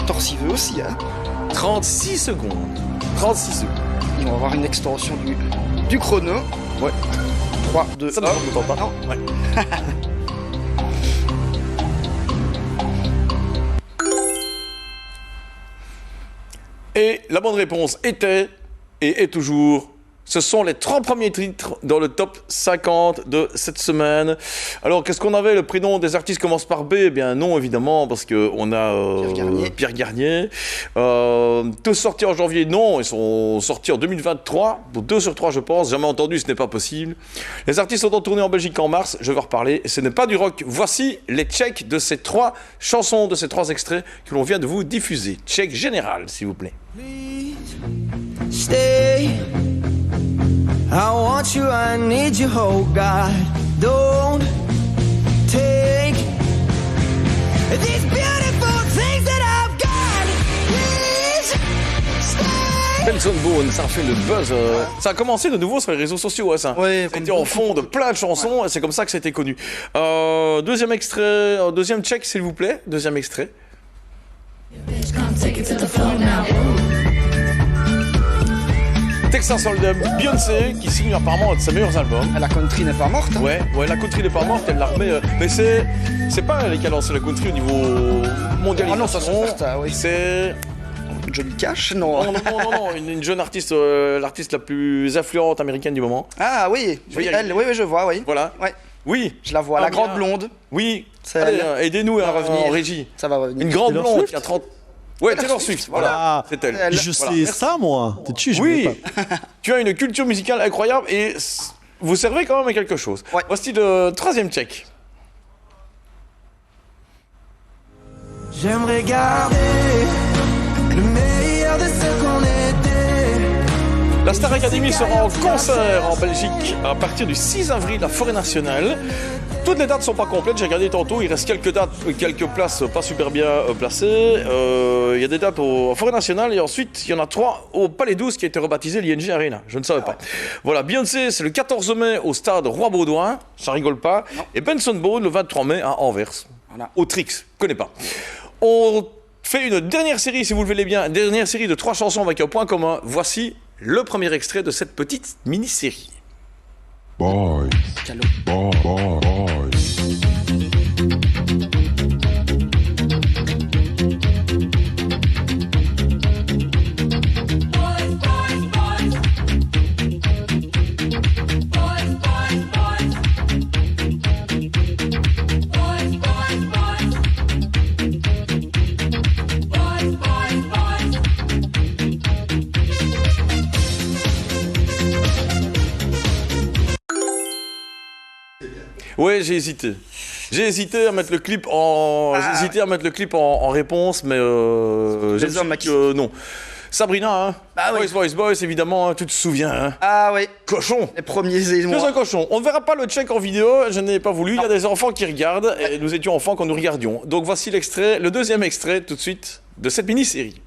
Torsiveux aussi, hein. 36 secondes. 36 secondes. On va avoir une extension du chrono. Ouais. 3, 2, 1. Ça ne m'entend pas. Non. Ouais. Et la bonne réponse était, et est toujours, ce sont les 3 premiers titres dans le top 50 de cette semaine. Alors, qu'est-ce qu'on avait? Le prénom des artistes commence par B? Eh bien non, évidemment, parce qu'on a Pierre Garnier. Tous sortis en janvier? Non, ils sont sortis en 2023. Donc 2 sur 3, je pense. Jamais entendu, ce n'est pas possible. Les artistes sont en tournée en Belgique en mars. Je vais en reparler. Et ce n'est pas du rock. Voici les checks de ces 3 chansons, de ces 3 extraits que l'on vient de vous diffuser. Check général, s'il vous plaît. Stay. I want you, I need you, oh God. Don't take these beautiful things that I've got. Please stay. Benson Boone, ça a fait le buzz. Ça a commencé de nouveau sur les réseaux sociaux, hein, ça. Ouais, c'était en fond de plein de chansons, et c'est comme ça que ça a été connu. Deuxième extrait, deuxième check, s'il vous plaît. Deuxième extrait. Texas Hold'em, Beyoncé, qui signe apparemment un de ses meilleurs albums. La country n'est pas morte. Hein. Ouais, la country n'est pas morte, elle la remet. Mais c'est pas elle qui a lancé la country au niveau mondialisation. Ah non, ça c'est certain, oui. C'est Johnny Cash, non. Non, une jeune artiste, l'artiste la plus influente américaine du moment. Ah oui, oui, je vois, oui. Voilà. Ouais. Oui. Je la vois, la grande blonde. Oui. C'est allez, aidez-nous à revenir en régie. Ça va revenir. Une grande blonde qui a 30. Ouais, Taylor Swift, voilà, c'est elle. Je sais ça, moi. T'es dessus, je oui, pas. Tu as une culture musicale incroyable et vous servez quand même à quelque chose. Ouais. Voici le 3e check. J'aimerais garder le meilleur de ce qu'on était. La Star Academy sera en concert en Belgique à partir du 6 avril à Forêt Nationale. Toutes les dates ne sont pas complètes, j'ai regardé tantôt, il reste quelques dates, quelques places pas super bien placées. Il y a des dates à Forêt Nationale et ensuite il y en a 3 au Palais 12 qui a été rebaptisé l'ING Arena, je ne savais pas. Voilà, Beyoncé c'est le 14 mai au stade Roi-Baudouin, ça rigole pas. Non. Et Benson Boone le 23 mai à Anvers, voilà. Au Trix, je connais pas. On fait une dernière série, si vous le voulez bien, dernière série de 3 chansons avec un point commun. Voici le premier extrait de cette petite mini-série. Boys. Boys. Ouais, j'ai hésité. J'ai hésité à mettre le clip en, en réponse, mais j'ai Les hommes dit que non. Sabrina, hein. Ah oui. Boys, évidemment, hein, tu te souviens, hein. Ah oui. Cochon. Les premiers C'est émois. un cochon. On ne verra pas le check en vidéo, je n'ai pas voulu. Il y a des enfants qui regardent, et nous étions enfants quand nous regardions. Donc voici l'extrait, le deuxième extrait, tout de suite, de cette mini-série.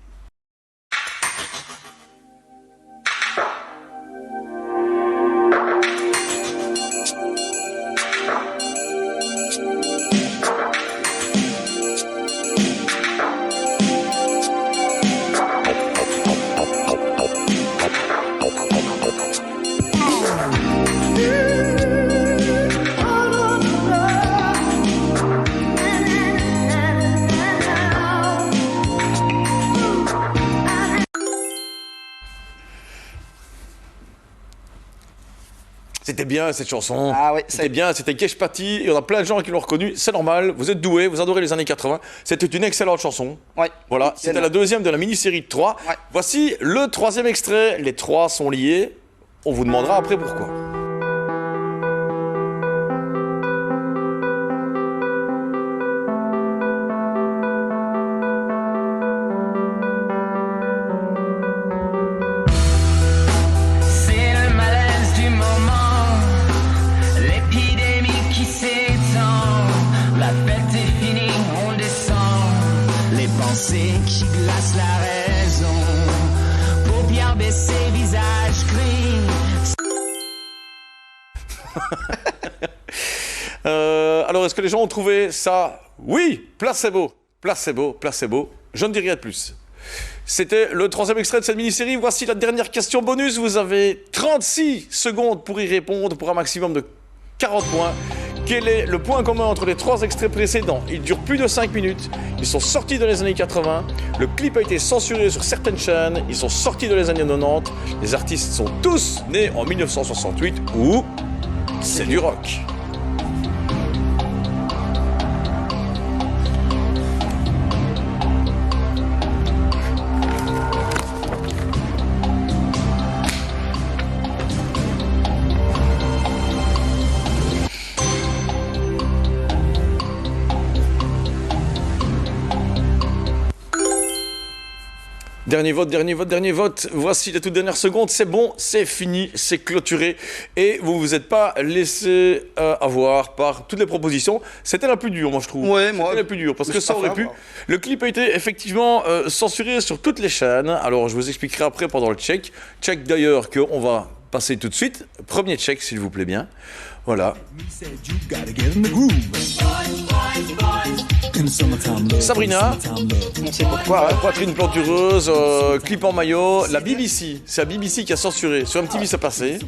C'était bien cette chanson. Ah oui, c'était bien, c'était Kesh Patti. Il y en a plein de gens qui l'ont reconnu. C'est normal, vous êtes doués, vous adorez les années 80. C'était une excellente chanson. Ouais. Voilà, c'était la deuxième de la mini-série de 3. Ouais. Voici le troisième extrait. Les 3 sont liés. On vous demandera après pourquoi. C'est le malaise du moment, l'épidémie qui s'étend, la fête est finie, on descend, les pensées qui glacent la raison, paupières baissées, visage gris. Alors, est-ce que les gens ont trouvé ça? Oui, placebo. Je ne dis rien de plus. C'était le troisième extrait de cette mini-série. Voici la dernière question bonus. Vous avez 36 secondes pour y répondre pour un maximum de 40 points. Quel est le point commun entre les 3 extraits précédents? Ils durent plus de 5 minutes. Ils sont sortis dans les années 80. Le clip a été censuré sur certaines chaînes. Ils sont sortis dans les années 90. Les artistes sont tous nés en 1968 ou c'est du rock. Dernier vote. Voici les toutes dernières secondes. C'est bon, c'est fini, c'est clôturé. Et vous vous êtes pas laissé avoir par toutes les propositions. C'était la plus dure, moi, je trouve. Ouais, moi. C'était la plus dure, parce Mais que c'est ça pas aurait grave, pu. hein. Le clip a été effectivement censuré sur toutes les chaînes. Alors, je vous expliquerai après pendant le check. Check d'ailleurs qu'on va passer tout de suite. Premier check, s'il vous plaît bien. Voilà. Sabrina, On sait pourquoi. ouais, poitrine plantureuse, clip en maillot. La BBC, c'est la BBC qui a censuré. Sur MTV, ça passait.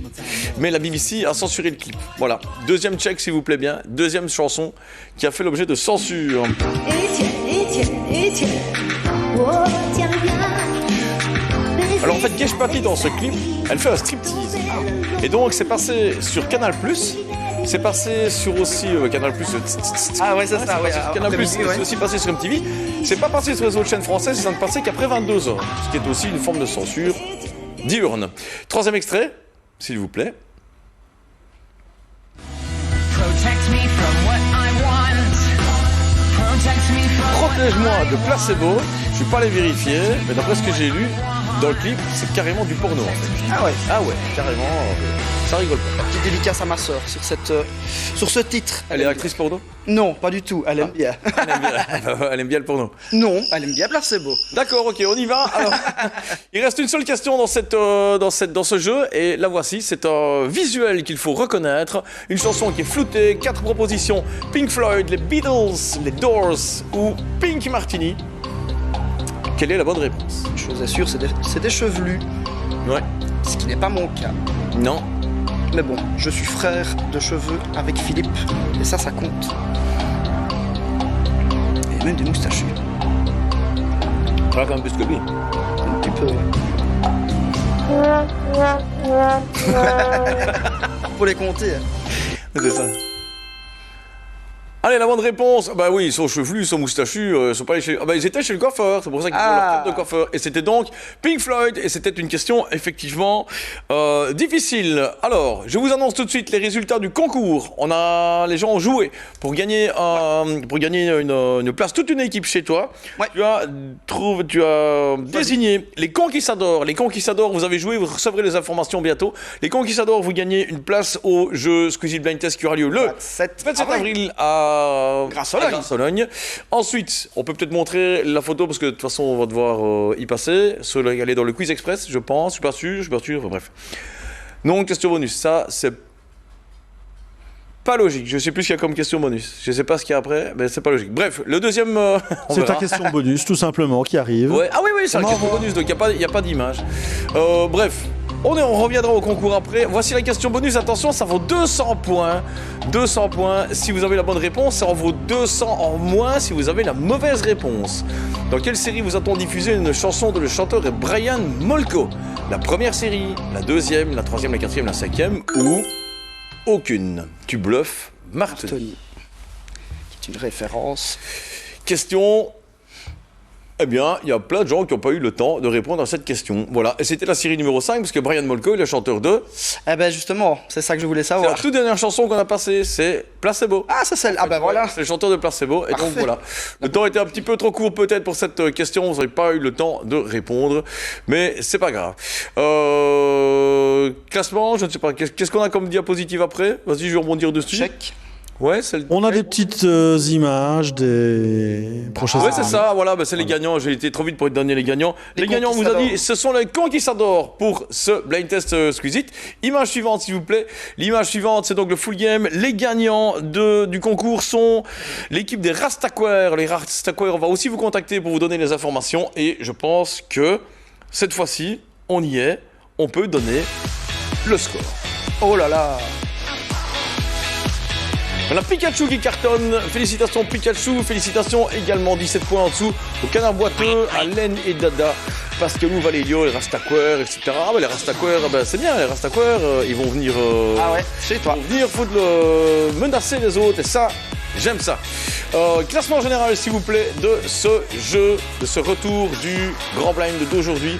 Mais la BBC a censuré le clip. Voilà. Deuxième check, s'il vous plaît bien. Deuxième chanson qui a fait l'objet de censure. Alors en fait, Kesh Patti dans ce clip, elle fait un striptease. Et donc c'est passé sur Canal+. C'est passé sur aussi Canal+. Ah ouais, c'est ça, ouais. Canal+, Ouais. c'est aussi passé sur MTV. C'est pas passé sur les autres chaînes françaises, ça ne passait qu'après 22 heures. Ce qui est aussi une forme de censure diurne. Troisième extrait, s'il vous plaît. Protect me from what I want. Protect me from Protège-moi de placebo. Je suis pas allé vérifier, mais d'après ce que j'ai lu, dans le clip, c'est carrément du porno en fait. Ah ouais. Ah ouais, carrément. Ça rigole pas. Petite dédicace à ma sœur sur ce titre. Elle est actrice porno? Non, pas du tout. Elle aime bien. Elle aime bien, elle aime bien le porno. Non, elle aime bien Placebo. D'accord, ok, on y va. Alors, il reste une seule question dans ce jeu, et la voici. C'est un visuel qu'il faut reconnaître. Une chanson qui est floutée, 4 propositions. Pink Floyd, les Beatles, les Doors ou Pink Martini. Quelle est la bonne réponse? Je vous assure, c'est des chevelus. Ouais. Ce qui n'est pas mon cas. Non. Mais bon, je suis frère de cheveux avec Philippe, et ça compte. Et même des moustachus. Ça va quand même plus que lui. Un petit peu, Faut les compter. C'est ça. Allez, la bonne réponse. Bah oui, ils sont chevelus, ils sont moustachus, ils sont pas allés chez... Ah bah ils étaient chez le coiffeur, c'est pour ça qu'ils ont leur tête de coiffeur. Et c'était donc Pink Floyd, et c'était une question effectivement difficile. Alors, je vous annonce tout de suite les résultats du concours. Les gens ont joué pour gagner une place, toute une équipe chez toi. Ouais. Tu as désigné les Conquistadors. Les Conquistadors, vous avez joué, vous recevrez les informations bientôt. Les Conquistadors, vous gagnez une place au jeu Squeezie Blind Test qui aura lieu le 27 avril à Grasse-Sologne. Ensuite, on peut peut-être montrer la photo parce que de toute façon on va devoir y passer. Elle est dans le Quiz Express, je pense. Je suis pas sûr. Enfin, bref. Non, question bonus. Ça, c'est pas logique. Je sais plus ce qu'il y a comme question bonus. Je sais pas ce qu'il y a après, mais c'est pas logique. Bref, le deuxième. C'est ta question bonus, tout simplement, qui arrive. Ouais. Ah oui, c'est la question bonus, donc il n'y a pas d'image. Bref. On reviendra au concours après. Voici la question bonus. Attention, ça vaut 200 points. 200 points si vous avez la bonne réponse. Ça en vaut 200 en moins si vous avez la mauvaise réponse. Dans quelle série vous a-t-on diffusé une chanson de le chanteur Brian Molko? La première série, la deuxième, la troisième, la quatrième, la cinquième ou aucune? Tu bluffes, Martoni. C'est une référence. Question... Eh bien, il y a plein de gens qui n'ont pas eu le temps de répondre à cette question. Voilà, et c'était la série numéro 5, parce que Brian Molko est le chanteur de... Eh ben justement, c'est ça que je voulais savoir. C'est la toute dernière chanson qu'on a passée, c'est Placebo. Ah, c'est celle... Ah ben voilà. C'est le chanteur de Placebo, et donc voilà. Le temps était un petit peu trop court peut-être pour cette question, vous n'avez pas eu le temps de répondre, mais c'est pas grave. Classement, je ne sais pas, qu'est-ce qu'on a comme diapositive après? Vas-y, je vais rebondir dessus. Check. Ouais, on a des petites images des prochaines. Ouais, c'est ça, voilà, c'est les gagnants. J'ai été trop vite pour donner les gagnants. Les gagnants, on vous a dit, ce sont les Conquistadors pour ce blind test Squeezie. Image suivante, s'il vous plaît. L'image suivante, c'est donc le full game. Les gagnants du concours sont l'équipe des Rastaquaires. Les Rastaquaires, on va aussi vous contacter pour vous donner les informations. Et je pense que cette fois-ci, on y est. On peut donner le score. Oh là là. On a Pikachu qui cartonne, félicitations Pikachu, félicitations également 17 points en dessous au Canard Boiteux, à Len et Dada, Pascalou, Valélio, les Rastaquaires, etc. Ah bah les Rastaquaires, c'est bien, les Rastaquaires, ils vont venir... ah ouais, chez toi. Ils vont venir menacer les autres, et ça, j'aime ça. Classement général, s'il vous plaît, de ce jeu, de ce retour du Grand Blind d'aujourd'hui.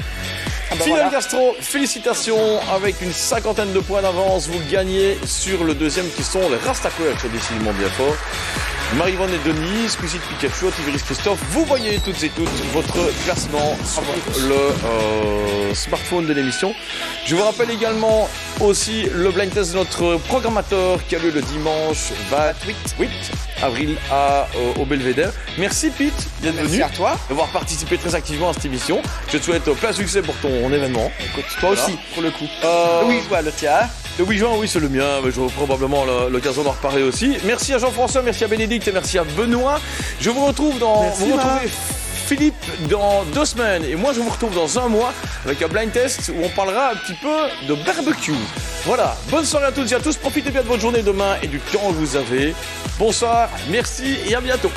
Fidel voilà. Castro, félicitations, avec une 50aine de points d'avance, vous gagnez sur le deuxième qui sont les Rastaquaires, qui sont décidément bien forts. Marie-Vonne et Denis, Squeezie Pikachu, Tiviris Christophe, vous voyez toutes et toutes votre classement sur le smartphone de l'émission. Je vous rappelle également aussi le blind test de notre programmateur qui a lieu le dimanche 28 avril au Belvédère. Merci Pete d'être venu. Merci à toi. D'avoir participé très activement à cette émission. Je te souhaite plein succès pour ton événement. Écoute, toi voilà. Aussi, pour le coup. Le 8 juin, le tien. Le 8 juin, oui, c'est le mien, mais j'aurai probablement l'occasion d'en reparler aussi. Merci à Jean-François, merci à Bénédicte et merci à Benoît. Je vous retrouve vous retrouvez Philippe dans 2 semaines et moi je vous retrouve dans 1 mois avec un blind test où on parlera un petit peu de barbecue. Voilà, bonne soirée à toutes et à tous, profitez bien de votre journée demain et du temps que vous avez. Bonsoir, merci et à bientôt.